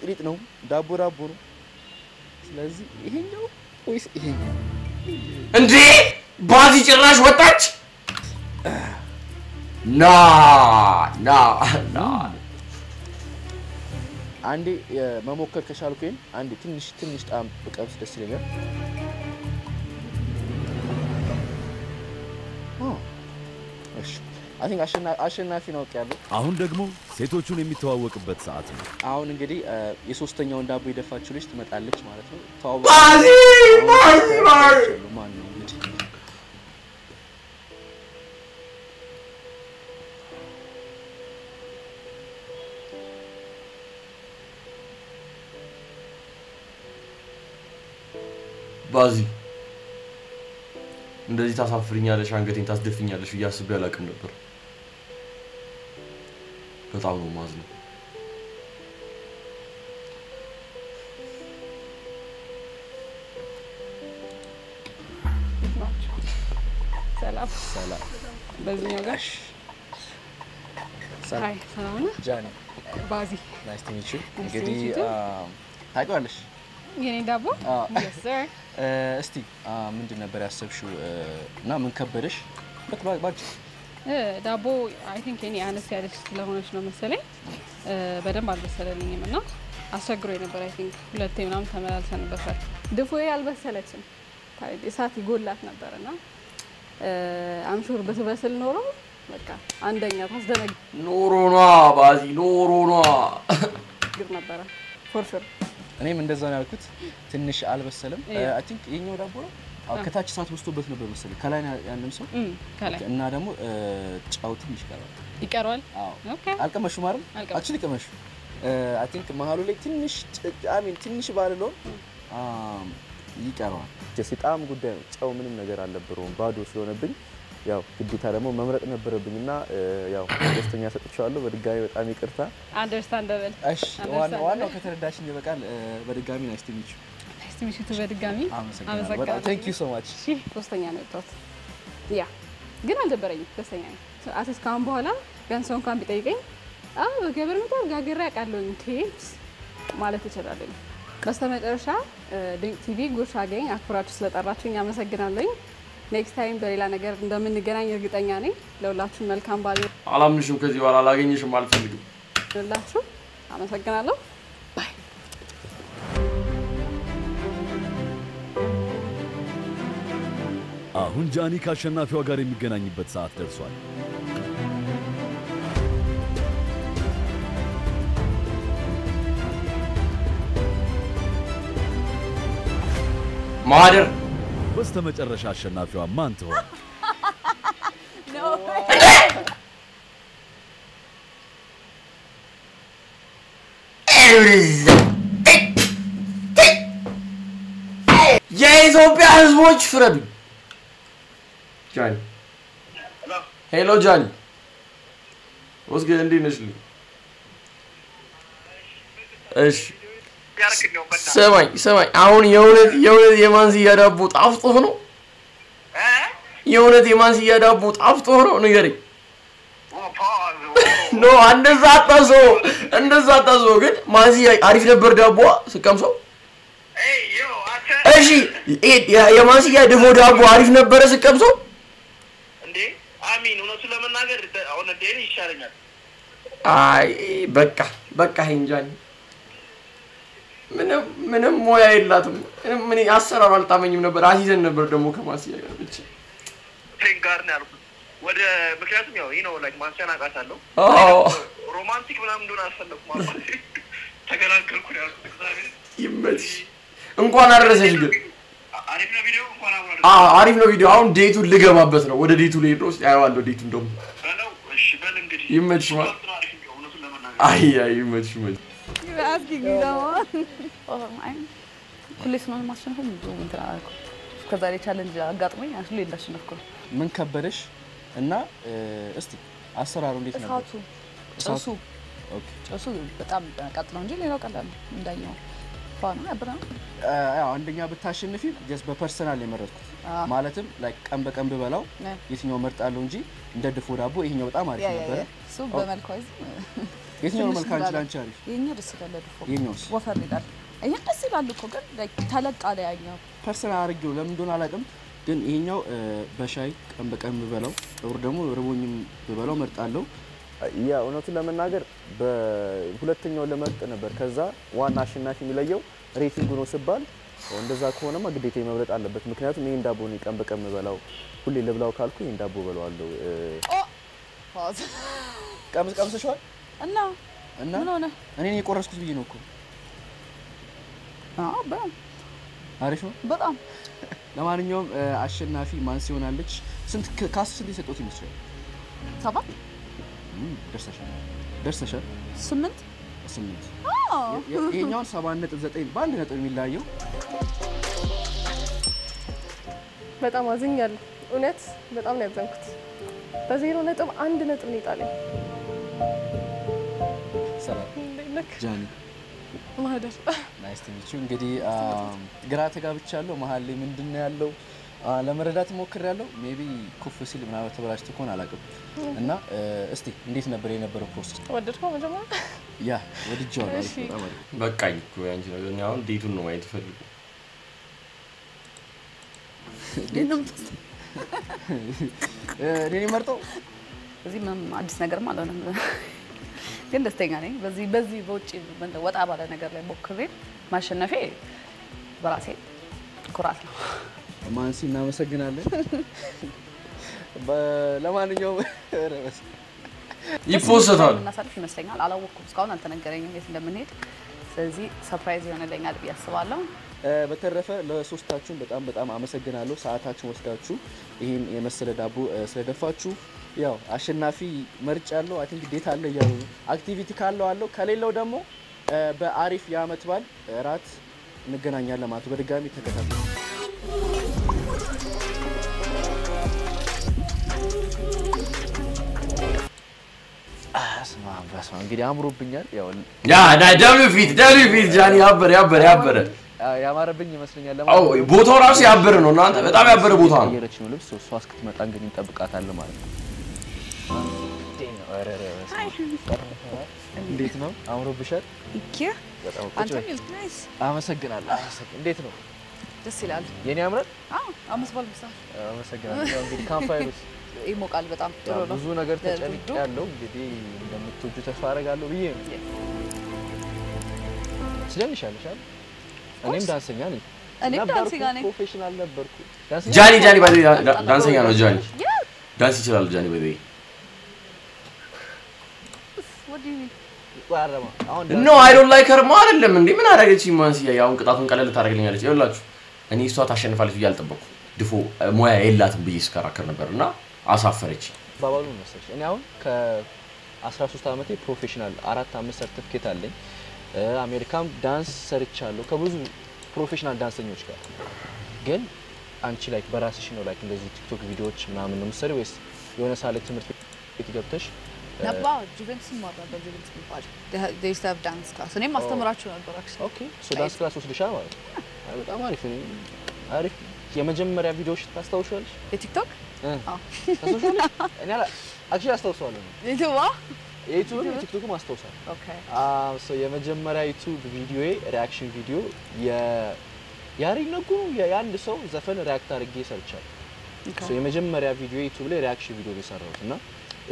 Speaker 4: ሊጥ ነው ዳቦ ነው ስለዚህ ይሄኛው ወይስ ይሄኛው
Speaker 1: እንዴ ባዚ ጭራሽ ወጣች ና
Speaker 4: አንዴ መሞከር ከቻልኩኝ አንዴ ትንሽ ጣም በቀብስ ደስ ይለኛል እሺ I think አሸናፊ ነው ያለው
Speaker 3: አሁን ደግሞ ሴቶቹን የሚተዋወቅበት ሰዓት ነው
Speaker 4: አሁን እንግዲህ የሶስተኛውን ዳቦ የደፋችው ልጅ ትመጣለች ማለት ነው
Speaker 1: ባዚ
Speaker 4: ማን ነው እንግዲህ
Speaker 1: ባዚ እንደዚህ ታሳፍሪኛለሽ አንገቴን ታስደፍኛለሽ እያስብ ያላቅም ነበር በጣም ነው ማዝነው
Speaker 6: ሰላም በዚህኛው ጋር ሃይ ሰላም ነው
Speaker 4: ጃኒ
Speaker 6: ባዚ
Speaker 4: ናይስ ቱ ሚት ዩ እንግዲህ ታውቂዋለሽ
Speaker 6: የኔ ዳቦ yes sir
Speaker 4: እስቲ ምንድን ነበር ያሰብሽው እና ምን ከበደሽ ባጭ
Speaker 6: ዳቦ አይ ቲንክ የኔ አነስ ያለች ስለሆነች ነው መሰለኝ በደንብ አልበሰለልኝም እና አስቸግሮኝ ነበር አይ ቲንክ ሁለቴ ምናምን ተመላልሰንበታል ድፎዬ አልበሰለችም ታዲያ እሳት ይጎላት ነበርና አምሹር በተበሰል ኖሮ በቃ አንደኛ ታስደነግ
Speaker 1: ኖሮና ባዚ ኖሮና
Speaker 6: ግር ነበር ፎር ሹር
Speaker 4: እኔም እንደዛ ነው ያልኩት ትንሽ አልበሰለም አይ ቲንክ የኛው ዳቦ ነው ከታች እሳት ወስቶበት ነበር መሰለኝ ከላይ ያንም ሰው
Speaker 6: ከላይ
Speaker 4: እና ደግሞ ጫው ትንሽ
Speaker 6: ይቀራል
Speaker 4: ኦኬ አልቀመሹ ማረም አክቹሊ ቀመሹ አይ ቲንክ መሃሉ ላይ ትንሽ ባልለው ይቀራል ጀስጣም ጉዳይ ነው ጫው ምንም ነገር አልነበረውም ባዶ ስለሆነብኝ ያው ግዴታ ደግሞ መምረጥ ነበረብኝና ያው ሶስተኛ ሰጥቻለሁ በድጋሚ በጣም ይቅርታ
Speaker 6: አንደርስታንደብል
Speaker 4: እሺ ዋናው ከተረዳሽኝ ይበቃል በድጋሚ ናይስ ቱ ሚት
Speaker 6: ዩ በድጋሚ
Speaker 4: አመሰግናለሁ ታንክ ዩ ሶ ማች
Speaker 6: ሶስተኛ ነው የወጣሁት ያ ግን አልደበረኝም ደስተኛ ነኝ አትስ ካም በኋላ ቢያንስ እንኳን ቢጠይቀኝ በገበር ምጣድ ጋግሬ አውቃለሁኝ ቴፕስ ማለት እችላለሁ በስተመጨረሻ ድንቅ ቲቪ ጉርሻ ገኝ አክብራችሁ ስለጠራችሁኝ አመሰግናለሁ ኔክስት ታይም በሌላ ነገር እንደምንገናኝ እርግጠኛ ነኝ ለሁላችሁ መልካም ባል
Speaker 1: አላምንሽም ከዚህ በኋላ ላገኝሽም አልፈልግም
Speaker 6: ለሁላችሁ አመሰግናለሁ ባይ
Speaker 3: አሁን ጃኒ ከአሸናፊዋ ጋር የሚገናኝበት ሰዓት ደርሷል
Speaker 1: ማደር
Speaker 3: በስተመጨረሻ አሸናፊዋ ማን ትሆን
Speaker 1: የኢትዮጵያ ህዝቦች ፍረዱ ጃኒ ሄሎ ጃኒ ወስገ እንዴት ነሽ እሺ ሰማይ አሁን የውነት የማንሲያ ዳቦ ጣፍጦህ ነው የውነት የማንሲያ ዳቦ ጣፍጦህ ነው ንገረኝ ኖ እንደዛ አጣሶ ግን ማንሲያ አሪፍ ነበር ዳቦ ስቀምሰው እሺ የማንሲያ ድፎ ዳቦ አሪፍ ነበር ስቀምሰው እንዴ አሚን እውነቱ ለመናገር አሁን እንዴ ይሻለኛል አይ በቃ ሄንጃኒ ምንም ሞያ የላትም ምን አሰራሩ አልጣመኝም ነበር አሲዘን ነበር ደግሞ ከማንሲያ ጋር ብቻ ጋር ነው ያልኩት ወደ ምክንያቱም ያው ነው ላይክ ማንሲያን አቃታለሁ ሮማንቲክ ምናምን እንደሆነ አልፈለኩም ማለት ተገላገልኩ ያልኩት እግዚአብሔር ይመች እንኳን አደረሰሽ ግን አሪፍ ነው ቪዲዮ እንኳን አሪፍ ነው ቪዲዮ አሁን ዴቱን ልገባበት ነው ወደ ዴቱ ልሄድ ነው ያያዋለሁ ዴቱን ደግሞ
Speaker 10: በለው እሺ በል እንግዲህ
Speaker 1: ይመችሽ አይ ይመችሽ
Speaker 9: asking me that one ኩሌስ ነው ማሽነፍ ነው እንትን አልኩ ከዛሬ ቻሌንጅ አጋጥሞኝ አስሉ እንዳሽነፍኩ
Speaker 4: ምን ከበደሽ እና እስቲ አሰራሩ እንዴት ነበር
Speaker 9: ጨሱ ኦኬ ጨሱ በጣም ቀጥለው እንጂ ሌላው ቀላል እንዳየው ፋኑ ነበር
Speaker 4: ያው አንደኛ ብታሸንፊ ጀስት በፐርሰናል የመረጥኩት ማለትም ላይክ ቀን በቀን በበላው የትኛው መርጣለሁ እንጂ እንደ ድፎ ዳቦ ይሄኛው በጣም አሪፍ ነበር
Speaker 9: ሱ በመልካዝ
Speaker 4: የትኛው መልካም አንቺ አሪፍ
Speaker 9: ይሄኛው ደስ ይላል ድፎ
Speaker 4: ይሄኛውስ
Speaker 9: ወፈር ይላል ይሄ ደስ ይላል እኮ ግን ላይክ ተለቃለ ያኛው
Speaker 4: ፐርሰናል አርጌው ለምን እንደሆነ አላውቅም ግን ይሄኛው በሻይ ቀን በቀን በበላው ወር ደግሞ ርቦኝም በበላው መርጣለሁ ያ እውነቱን ለመናገር በሁለተኛው ለመርጥ ነበር ከዛ ዋና አሸናፊ የሚለየው ሬቲንግ ነው ሲባል እንደዛ ከሆነማ ግዴታ መብለጥ አለበት ምክንያቱም ይሄን ዳቦ ነው ቀን በቀን በበላው ሁሌ ለብላው ካልኩ ይሄን ዳቦ በላዋለሁ
Speaker 9: ፓዝ
Speaker 4: ቀምሰሽዋል እና ምን ሆነ እኔ የቆረስኩት ብዬ ነው እኮ
Speaker 9: በጣም
Speaker 4: አሪፍ ነው
Speaker 9: በጣም
Speaker 4: ለማንኛውም አሸናፊ ማን ሲሆናለች ስንት ካስንት የሰጠሁት ይመስላል
Speaker 9: 7
Speaker 4: ደርሰሻል
Speaker 9: 8
Speaker 4: ይሄኛው 7.9 በአንድ ነጥብ የሚላየው
Speaker 2: በጣም አዝኛለሁ እውነት በጣም ነው ያዘንኩት በ0.1 ነጥብ ነው የጣለኝ
Speaker 4: ሰላም ጃኒ
Speaker 2: ማህደር
Speaker 4: ናይስ ቱ ሚት ዩ እንግዲህ ግራ ተጋብቻለሁ መሀል ላይ ምንድነው ያለው ለመረዳት ሞክሬያለሁ ሜቢ ኩፍ ሲል ምናምን ተበላሽቶ ከሆነ አላውቅም እና እስቲ እንዴት ነበር የነበረው ፕሮሰስ
Speaker 2: ወደድከው መጀመሪያ
Speaker 4: ያ ወድጄዋለሁ በጣም አሪፍ
Speaker 1: በቃኝ እኮ ያንቺ ነገር ነው አሁን ዴቱን ነው ማየት ፈልጉ
Speaker 4: እኔ መርጠው
Speaker 9: እዚህ ምንም አዲስ ነገር ማለት ነው ግን ደስተኛ ነኝ በዚህ በውጪ ወጣ ባለ ነገር ላይ ሞክሬ ማሸነፌ በራሴ ኩራት ነው
Speaker 4: ማንሲ እናመሰግናለን ለማንኛውም ረበስ
Speaker 1: ይፎሰታል
Speaker 9: እናሳልፍ ይመስለኛል አላወቅኩም እስካሁን አልተነገረኝም የት እንደምንሄድ ስለዚህ ሰርፕራይዝ ይሆነልኛል ብዬ አስባለሁ
Speaker 4: በተረፈ ለሶስታችሁም በጣም አመሰግናለሁ ሰዓታችሁን ወስዳችሁ ይሄን የመሰለ ዳቦ ስለደፋችሁ ያው አሸናፊ መርጫለሁ አይ ቲንክ ዴት አለ ያሉ አክቲቪቲ ካለው አለው ከሌለው ደግሞ በአሪፍ ያመት ባል ራት እንገናኛለን ማለት በድጋሚ ተከታተሉ አስማ እንግዲህ አምሮብኛል ያው
Speaker 1: ያ ደብሊው ፊት ጃኒ ያበረ
Speaker 4: ያማረብኝ ይመስለኛል
Speaker 1: አው ቦታው ራሱ ያበረ ነው እናንተ በጣም ያበረ ቦታ ነው
Speaker 4: የረች ነው ልብስ እሷ እስክትመጣ እንግዲህ እንጠብቃታለን ማለት ነው እንዴት ነው አምሮብሻል
Speaker 9: ኢኪያ አንተም ናይስ
Speaker 4: አመሰግናለሁ እንዴት ነው
Speaker 9: ደስ ይላል
Speaker 4: የኔ አምረት
Speaker 9: አመስባል ብቻ
Speaker 4: አመሰግናለሁ እንግዲህ ካምፓይሩስ
Speaker 9: ይሞቃል በጣም ጥሩ ነው
Speaker 4: ብዙ ነገር ተጨንቄ ያለው እንግዲህ እንደምትወጁ ተስፋ አደርጋለሁ ብዬ ነው ስለንሻለሽ እኔም ዳንሰኛ ነኝ
Speaker 9: እኔም ዳንሰኛ ነኝ
Speaker 4: ፕሮፌሽናል ነበርኩ
Speaker 1: ጃኒ ዳንሰኛ ነው ጃኒ ዳንስ ይችላል ጃኒ በይ ኖ አይ ዶንት ላይክ ሄር አይደለም እንዴ ምን አደረገች ማንሲያ ያውን ቅጣቱን ቀለል ታደርግልኛለች ይኸውላችሁ እኔ እሷ ታሸንፋለች ብዬ አልጠበቅኩ ድፎ ሙያ የላትም ብዬ ስከራከር ነበርና አሳፈረች
Speaker 4: ባባሉ መሰለሽ እኔ አሁን ከ13 አመቴ ፕሮፌሽናል 4-5 ሰርቲፊኬት አለኝ አሜሪካም ዳንስ ሰርቻለሁ ከብዙ ፕሮፌሽናል ዳንሰኞች ጋር ግን አንቺ ላይክ በራስሽ ነው ላይክ እንደዚህ ቲክቶክ ቪዲዮዎች ምናምን ነው የምትሰሪው ወይስ የሆነ ሳለ ትምህርት ቤት ገብተሽ
Speaker 9: ነባ ጁቬንቱስ ማድረግ ጁቬንቱስ የሚባል they used to have dance class እኔም ማስተምራችሁ ነበር actually
Speaker 4: ኦኬ ሶ ዳንስ ክላስ ወስደሻል ማለት በጣም አሪፍ ነው አሪፍ የመጀመሪያ ቪዲዮሽ ታስታውሻለሽ
Speaker 9: የቲክቶክ
Speaker 4: ታስታውሻለሽ እኔ actually አስታውሳለሁ
Speaker 9: የዩቲዩብ
Speaker 4: የቲክቶክ ማስታውሳለሁ
Speaker 9: ኦኬ
Speaker 4: ሶ የመጀመሪያ ዩቲዩብ ቪዲዮዬ ሪአክሽን ቪዲዮ ያሪግ ነጉ የአንድ ሰው ዘፈን ሪአክት አድርጌ ሰርቻለሁ ሶ የመጀመሪያ ቪዲዮ ዩቲዩብ ላይ ሪአክሽን ቪዲዮ የሰራሁት እና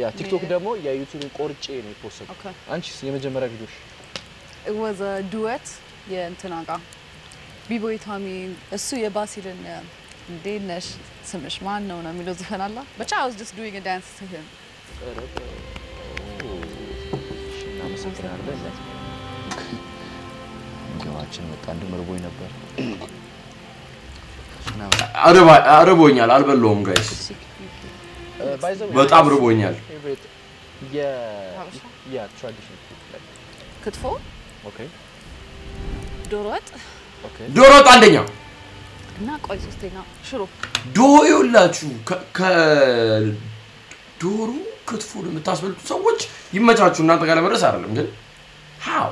Speaker 4: ያ ቲክቶክ ደግሞ የዩቲዩብን ቆርጬ ነው የፖስተው አንቺስ የመጀመሪያ ቪዲዮሽ
Speaker 9: it was a duet የእንትና ጋር ቢቦይ ታሚ እሱ የባሲልን እንዴነሽ ስምሽ ማን ነው የሚለው ዘፈን አላ ብቻ I was just doing a dance to him
Speaker 4: ገባችን መጣ እንደመርቦኝ ነበር
Speaker 1: አረቦኛል አልበለውም ጋይስ በጣም ርቦኛል
Speaker 4: traditional
Speaker 9: ክትፎ
Speaker 4: ኦኬ
Speaker 1: ዶሮ ወጥ አንደኛ
Speaker 9: እና ቆይ ሶስተኛ ሽሮ
Speaker 1: ዶዮላችሁ ዶሮ ክትፎ የምታስበሉት ሰዎች ይመቻችሁ እናንተ ጋር ለመድረስ አይደለም ግን how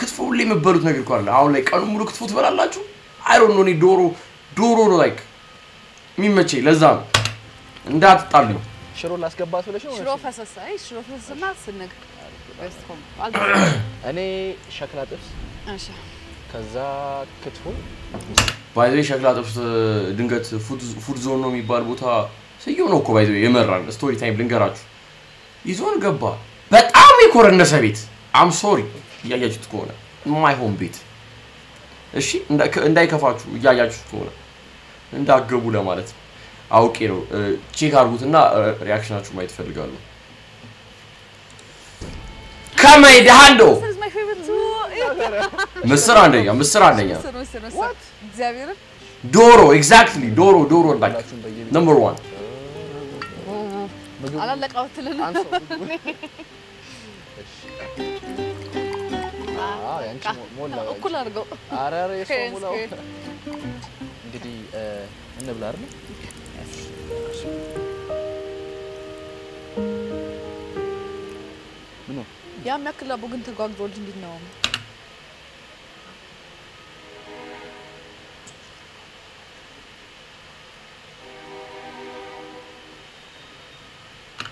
Speaker 1: ክትፎ ሁሌ የምትበሉት ነገር እኮ አለ አሁን ላይ ቀኑ ሙሉ ክትፎ ትበላላችሁ I don't know ዶሮ ነው like የሚመቸኝ ለዛ ነው እንዳትጣሉኝ
Speaker 4: ሽሮ ላስገባት ብለሽ ነው
Speaker 9: ሽሮ ፈሰሰና ስንግ
Speaker 4: እኔ ሸክላ ጥብስ
Speaker 9: እሺ
Speaker 4: ከዛ ክትፎ
Speaker 1: ባይዘይ ሸክላ ጥብስ ድንገት ፉድ ዞን ነው የሚባል ቦታ ሰየው ነው እኮ ባይዘይ የመራን ስቶሪ ታይም ልንገራችሁ ይዞን ገባ በጣም የኮረነሰ ቤት I'm sorry ያያችሁት ከሆነ ማይሆን ቤት እሺ እንዳይከፋችሁ ያያችሁት ከሆነ እንዳገቡ ለማለት አውቄ ነው ቼክ አድርጉትና ሪአክሽናችሁ ማየት ፈልጋለሁ ከመይድ ሃንዶ ምስር አንደኛ
Speaker 9: what እግዚአብሔር
Speaker 1: ዶሮ exactly ዶሮ like number 1
Speaker 9: አላለቀውትልን
Speaker 4: ያንቺ ሞላ
Speaker 9: እኩል አድርገው
Speaker 4: አራራ የሶሙላው እንግዲህ እንብላ አይደል ምኑ
Speaker 9: ያም ያክል አቦ ግን ተጓግዶልኝ እንዴት ነው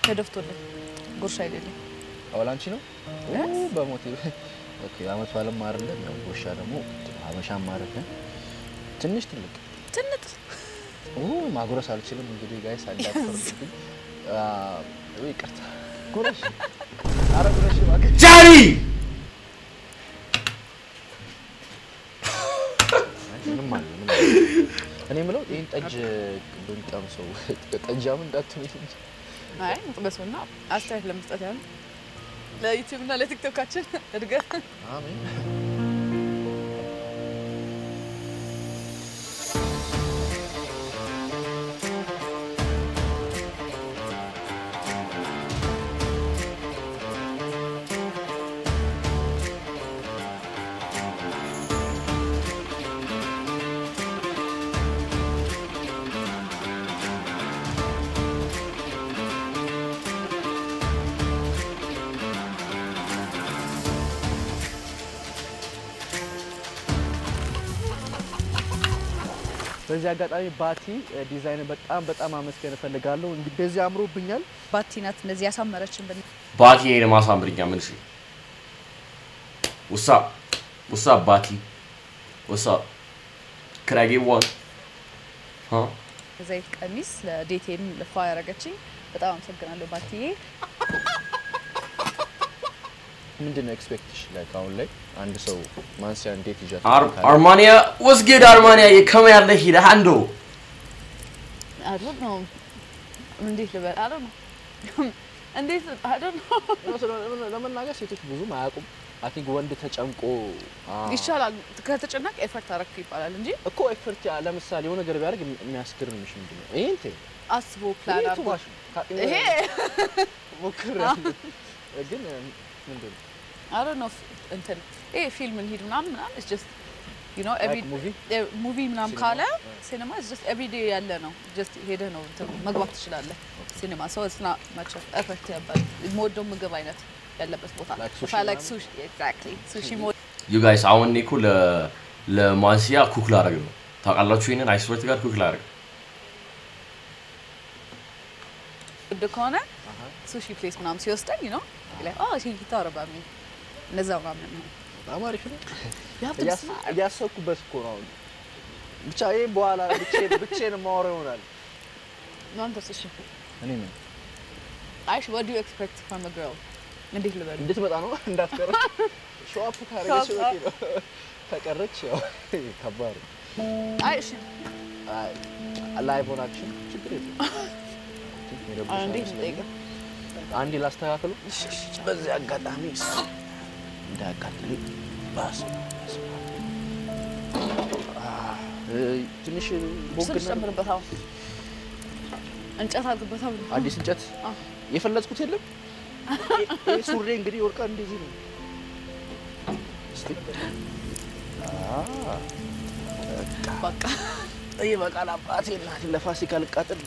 Speaker 9: ተደፍቶልኝ ጉርሻ አይደለም
Speaker 4: አውላንቺ ነው በሞት ኦኬ አመት ባለም ማርለን ነው ጉርሻ ደግሞ አመሻም ማረከ ትንሽ ትልቅ ማጉረስ አልችልም እንግዲህ ጋይስ አዳፈርኩኝ ይቅርታ ጉረሽ አረጉረሽ ማገ
Speaker 1: ጃኒ
Speaker 4: እኔ ምለው ይሄን ጠጅ ብንቀም ሰው ጠጃም እንዳትመኝ
Speaker 9: አይ እንጥበስውና አስተያየት ለመስጠት ያለው ለዩቲዩብ እና ለቲክቶካችን እድገት
Speaker 4: አሜን በዚህ አጋጣሚ ባቲ ዲዛይን በጣም አመስገን ፈልጋለሁ እንደዚህ አምሮብኛል
Speaker 9: ባቲ ናት እንደዚህ ያሳመረችን
Speaker 1: ባቲ ለማሳመርኛ ምን እሺ what's up ባቲ what's up could I get one
Speaker 9: ዘይት ቀሚስ ለዴቴም ለፋ ያረጋችኝ በጣም አመሰግናለሁ ባቲዬ
Speaker 4: ምንድነው ኤክስፔክቴሽን ላይ አሁን ላይ አንድ ሰው ማንሲያ እንዴት ይጃት
Speaker 1: አርማኒያ was good አርማኒያ የከመ ያለ ሂደ ሃንዶ
Speaker 9: I don't know እንዴት ልበል I don't know እንዴት I don't know
Speaker 4: ለመናገር ሴቶች ብዙ ማያቁም I think ወንድ ተጨንቆ
Speaker 9: ይሻላል ከተጨነቅ ኤፈርት አረክ ይባላል እንጂ
Speaker 4: እኮ ኤፈርት ለምሳሌ የሆነ ነገር ቢያርግ የሚያስገርምሽ ምንድነው ይሄንተ
Speaker 9: አስቦ ፕላን አርጎ ይሄ
Speaker 4: ሞክራለሁ ግን ምንድነው
Speaker 9: I don't know እንትን ፊልም እንሂድ ምናምን it's just you know every movie ምናምን ካለ ሲኒማ is just every day ያለ ነው just ሄደ ነው መግባት ትችላለህ ሲኒማ so it's not much of effort ያባል ሞዶ ምግብ አይነት ያለበት ቦታ I like sushi exactly sushi mode
Speaker 1: you guys አሁን እኮ ለማንሲያ ኩክ ላደርግ ነው ታውቃላችሁ ይሄንን አይስወርት ጋር ኩክ ላደርግ
Speaker 9: ከሆነ sushi place ምናምን ሲወስደኝ you know like oh she ይታረባሚ ለዛው ማምን ነው
Speaker 4: አማሪፍ ነው ያሰኩበት እኮ ነው ብቻ ይሄ በኋላ ብቻዬን ማወራው ይሆናል
Speaker 9: ናንተስ እሺ
Speaker 4: እኔ ነኝ
Speaker 9: አይሽ what do you expect from a girl እንዴት ልበል
Speaker 4: እንድትመጣ ነው እንዳትቀር show up ካረገች ወጪ ነው ተቀረች ያው ከባድ
Speaker 9: አይሽ
Speaker 4: ላይቭ ኦን አክሽን ችግር የለም አንዴ ላስተካክሉ በዚህ አጋጣሚ እንዳያቃጥል ባስ ትንሽ ቦግ
Speaker 9: ጨምርበት አዎ እንጨት አድርግበት አዎ
Speaker 4: አዲስ እንጨት የፈለጽኩት የለም ሱሬ እንግዲህ ወርቃ እንደዚህ ነው እስቲ በቃ ይበቃል አባቴ እናት ለፋሲካ ልቃጥል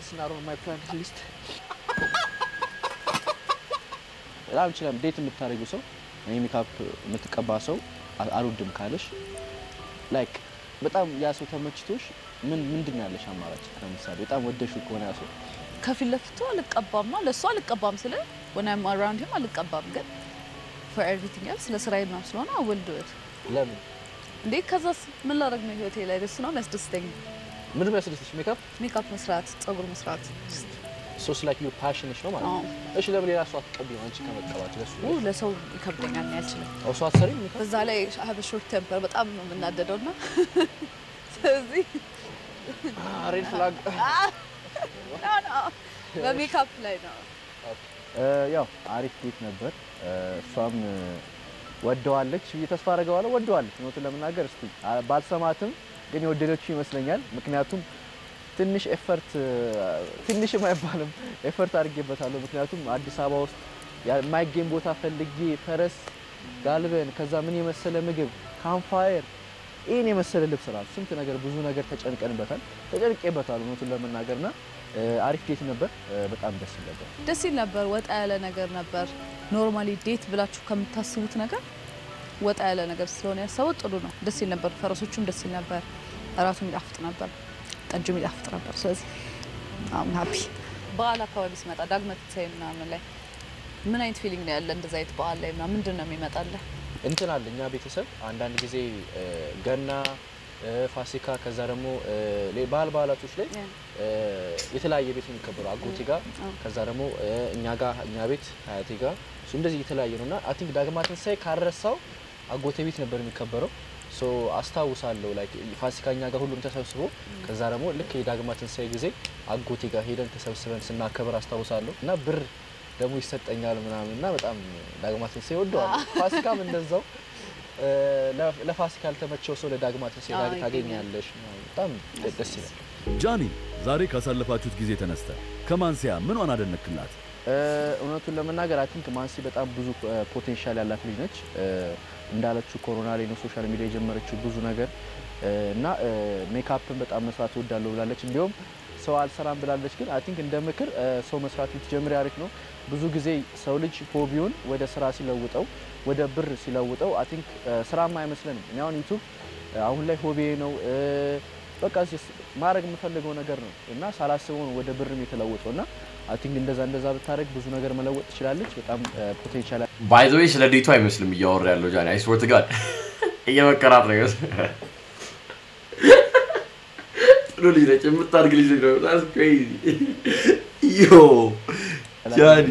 Speaker 4: ስናሮ ማይ ፕላን ሊስት በጣም ይችላል ዴት የምታረጉ ሰው ሜካፕ የምትቀባ ሰው አልወድም ካለሽ ላይክ በጣም ያ ሰው ተመችቶሽ ምንድን ያለሽ አማራጭ ለምሳሌ በጣም ወደሽው ከሆነ ያ ሰው
Speaker 9: ከፊት ለፊቱ አልቀባማ ለሱ አልቀባም ስለ when I'm around him አልቀባም ግን for everything else ለስራዬ ነው ስለሆነ I will do it
Speaker 4: ለምን
Speaker 9: እንዴ ከዛስ ምን ላደርግ ነው ህይወቴ ላይ ደስ ነው ያስደስተኝ
Speaker 4: ምን የሚያስደስትሽ ሜካፕ
Speaker 9: መስራት ፀጉር መስራት
Speaker 4: ሶስ ላይክ ዩር ፓሽን ነው ማለት ነው እሺ ለምን ሌላ ሰው አትቀቢው አንቺ ከመቀባት
Speaker 9: ለሰው ይከብደኛል ያልችልም
Speaker 4: እሱ አትሰሪም
Speaker 9: በዛ ላይ have a short temper በጣም ነው የምናደደውና ስለዚህ
Speaker 4: ሬድ ፍላግ
Speaker 9: no በሜካፕ ላይ ነው
Speaker 4: ያው አሪፍ ዴት ነበር እሷም ወደዋለች ተስፋ አደርጋለሁ ወደዋለች ነው ለምናገር እስቲ ባልሰማትም ግን የወደደችው ይመስለኛል ምክንያቱም ትንሽ ኤፈርት ትንሽ የማይባልም ኤፈርት አድርጌበታለሁ ምክንያቱም አዲስ አበባ ውስጥ የማይገኝ ቦታ ፈልጌ ፈረስ ጋልበን ከዛ ምን የመሰለ ምግብ ካምፋየር ይሄን የመሰለ ልብስ ራሱ ስንት ነገር ብዙ ነገር ተጨንቄበታል ነው ለምናገርና አሪፍ ዴት ነበር በጣም ደስ ይል ነበር ወጣ ያለ ነገር ነበር ኖርማሊ ዴት ብላችሁ ከምታስቡት ነገር ወጣ ያለ ነገር ስለሆነ ያሰው ጥሩ ነው ደስ ይል ነበር ፈረሶቹም ደስ ይል ነበር ራሱም ይጣፍጥ ነበር ጠጁም ይጣፍጥ ነበር ስለዚህ I'm happy በዓል አካባቢ ሲመጣ ዳግመት ሳይና ምን ላይ ምን አይነት ፊሊንግ ነው ያለ እንደዛ አይነት በዓል ላይ ምንድነው የሚመጣልህ እንትን አለኛ ቤተሰብ አንዳንድ ጊዜ ገና ፋሲካ ከዛ ደግሞ በዓላቶች ላይ የተለያየ ቤት የሚከበሩ አጎቴ ጋር ከዛ ደግሞ እኛ ቤት አያቴ ጋር እንደዚህ የተለያየ ነውና አይ ቲንክ ዳግማትን ሳይ ካረሳው አጎቴ ቤት ነበር የሚከበረው ሶ አስታውሳለሁ ላይክ ፋሲካኛ ጋር ሁሉም ተሰብስቦ ከዛ ደግሞ ልክ የዳግማትን ሳይ ጊዜ አጎቴ ጋር ሄደን ተሰብስበን ስናከብር አስታውሳለሁ እና ብር ደግሞ ይሰጠኛል ምናምንና በጣም ዳግማትን ሳይ ወደዋለሁ ፋሲካም እንደዛው ለፋሲካ ያልተመቸው ሰው ለዳግማትን ሳይ ታገኛለሽ በጣም ደስ ይላል
Speaker 3: ጃኒ ዛሬ ካሳለፋችሁት ጊዜ ተነስተ ከማንሲያ ምንዋን አደነክላት
Speaker 4: እውነቱን ለመናገር አይ ቲንክ ማንሲ በጣም ብዙ ፖቴንሻል ያላት ልጅ ነች እንዳለችው ኮሮና ላይ ነው ሶሻል ሚዲያ የጀመረችው ብዙ ነገር እና ሜካፕን በጣም መስራት ወዳለው ብላለች እንዲሁም ሰው አልሰራም ብላለች ግን አይ ቲንክ እንደምክር ሰው መስራት ብትጀምሪ አሪፍ ነው ብዙ ጊዜ ሰው ልጅ ሆቢውን ወደ ስራ ሲለውጠው ወደ ብር ሲለውጠው አይ ቲንክ ስራማ አይመስልንም እኔ አሁን ዩቲዩብ አሁን ላይ ሆቢዬ ነው በቃ ማድረግ የምፈልገው ነገር ነው እና ሳላስበው ወደ ብርም የተለወጠውና አይ ቲንክ እንደዛ ብታረግ ብዙ ነገር መለወጥ ትችላለች በጣም ፖቴንሻል
Speaker 1: ባይ ዘ ዌይ ስለ ዴቱ አይመስልም እያወራ ያለው ጃኒ አይ ስወር ቱ ጋድ እየመከራት ነው ጥሩ ልጅ ነች የምታርግ ልጅ ነው that's crazy yo ጃኒ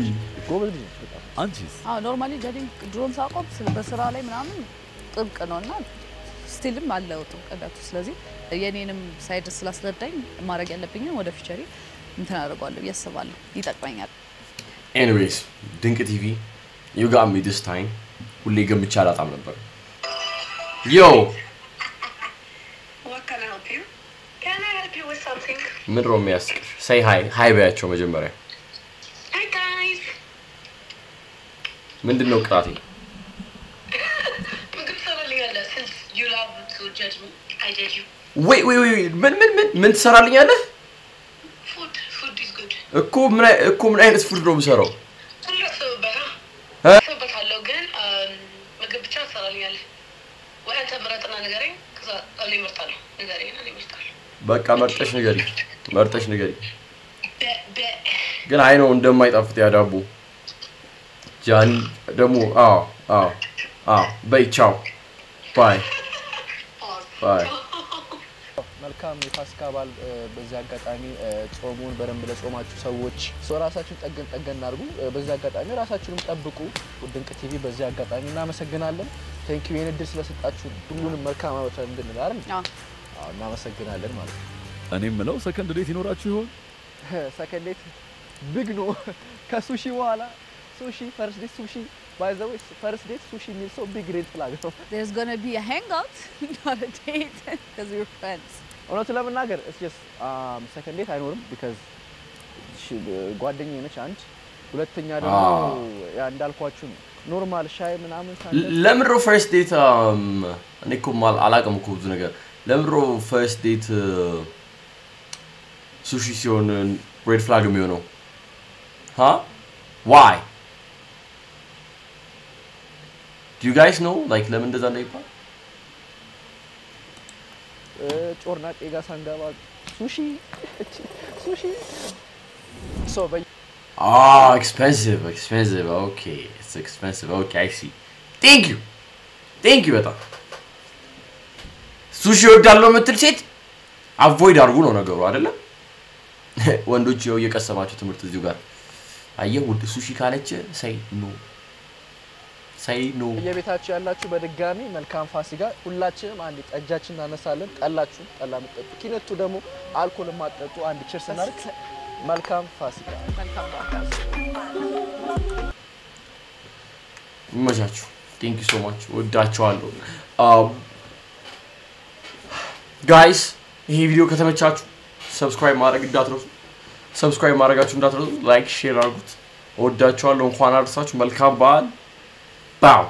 Speaker 4: ጎበዝ ልጅ በጣም
Speaker 3: አንቺስ
Speaker 9: ኖርማሊ ጃኒ ድሮን ሳቆም በስራ ላይ ምናምን ጥብቅ ነውና ስቲልም አለው ጥብቅነቱ ስለዚህ የኔንም ሳይድ ስላስረዳኝ ማድረግ ያለብኝ ወደ ፊቸሪ እንትን አደርጋለሁ ያስባለሁ ይጠቅመኛል
Speaker 1: anyways ድንቅ ቲቪ you got me this time ሁሌ ገምቻ አላጣም ነበር yo
Speaker 10: what can I help you with something
Speaker 1: ምን ነው የሚያስቅሽ say hi በያቸው መጀመሪያ
Speaker 10: hi guys
Speaker 1: ምንድነው ቅራቴ
Speaker 10: ምግብ ሰራልኛለህ since you love to judge me I judge you
Speaker 1: wait ምን ትሰራልኛለህ
Speaker 10: food is good
Speaker 1: እኮ ምን አይነት ፉድ ነው የምሰራው
Speaker 10: ሰበታለሁ ግን ምግብ ብቻ ሰራልኛለህ ወይ አንተ ምረጥና ንገረኝ ከዛ እኔ እመርጣለሁ ንገረኝ እኔ እመርጣለሁ
Speaker 1: በቃ መርጠሽ ንገሪ ግን አይ ነው እንደማይጣፍጥ ያዳቡ ጃኒ ደግሞ በይ ቻው ባይ
Speaker 4: መልካም የፋሲካ በዓል በዚህ አጋጣሚ ጾሙን በደንብ ለጾማችሁ ሰዎች ራሳችሁን ጠገን አድርጉ በዚህ አጋጣሚ ራሳችሁንም ጠብቁ ድንቅ ቲቪ በዚህ አጋጣሚ እናመሰግናለን ቴንክ ዩ የነድር ስለሰጣችሁ ሁሉንም መልካም አመት እንድንል አይደል እናመሰግናለን ማለት ነው
Speaker 3: እኔም ምለው ሰከንድ ዴት ይኖራችሁ ይሆን
Speaker 4: ሰከንድ ዴት ቢግ ነው ከሱሺ በኋላ ሱሺ ፈርስት ዴት ሱሺ By the way, first date sushi means so big red flag.
Speaker 9: There's gonna be a hangout, not a date, because we're friends.
Speaker 4: honestly ለመናገር it's just second date አይኖርም because ጓደኛዬ ነች አንድ ሁለተኛ ደግሞ ያ እንዳልኳችሁ ኖርማል ሻይ ምናምን
Speaker 1: ለምሮ first date እኔ እኮ አላውቅም እኮ ብዙ ነገር ለምሮ first date sushi ሲሆን red flag የሚሆነው huh why do you guys know like ለምን እንደዛ እንዳይባል
Speaker 4: ጮርናቄ ጋር ሳንገባ sushi so but
Speaker 1: expensive okay it's expensive okay I see thank you በጣም sushi ወዳለው ምትል ሴት avoid አድርጉ ነው ነገሩ አይደለ ወንዶች ነው እየቀሰማችሁ ትምርት እዚሁ ጋር አየህ ውድ sushi ካለች say no
Speaker 4: የቤታችሁ ያላችሁ በድጋሚ መልካም ፋሲካ ሁላችንም አንድ ጠጃችን እናነሳለን ጠላችሁ ጠላ መጠጡ ኪነቱ ደግሞ አልኮል ማጠጡ አንድ ቺርስ እናርክ መልካም ፋሲካ
Speaker 9: መልካም
Speaker 1: መጃችሁ thank you so much ወዳችኋለሁ guys ይሄ ቪዲዮ ከተመቻችሁ subscribe ማድረጋችሁ እንዳትረሱ like share አድርጉት ወዳችኋለሁ እንኳን አደረሳችሁ መልካም በዓል Bow.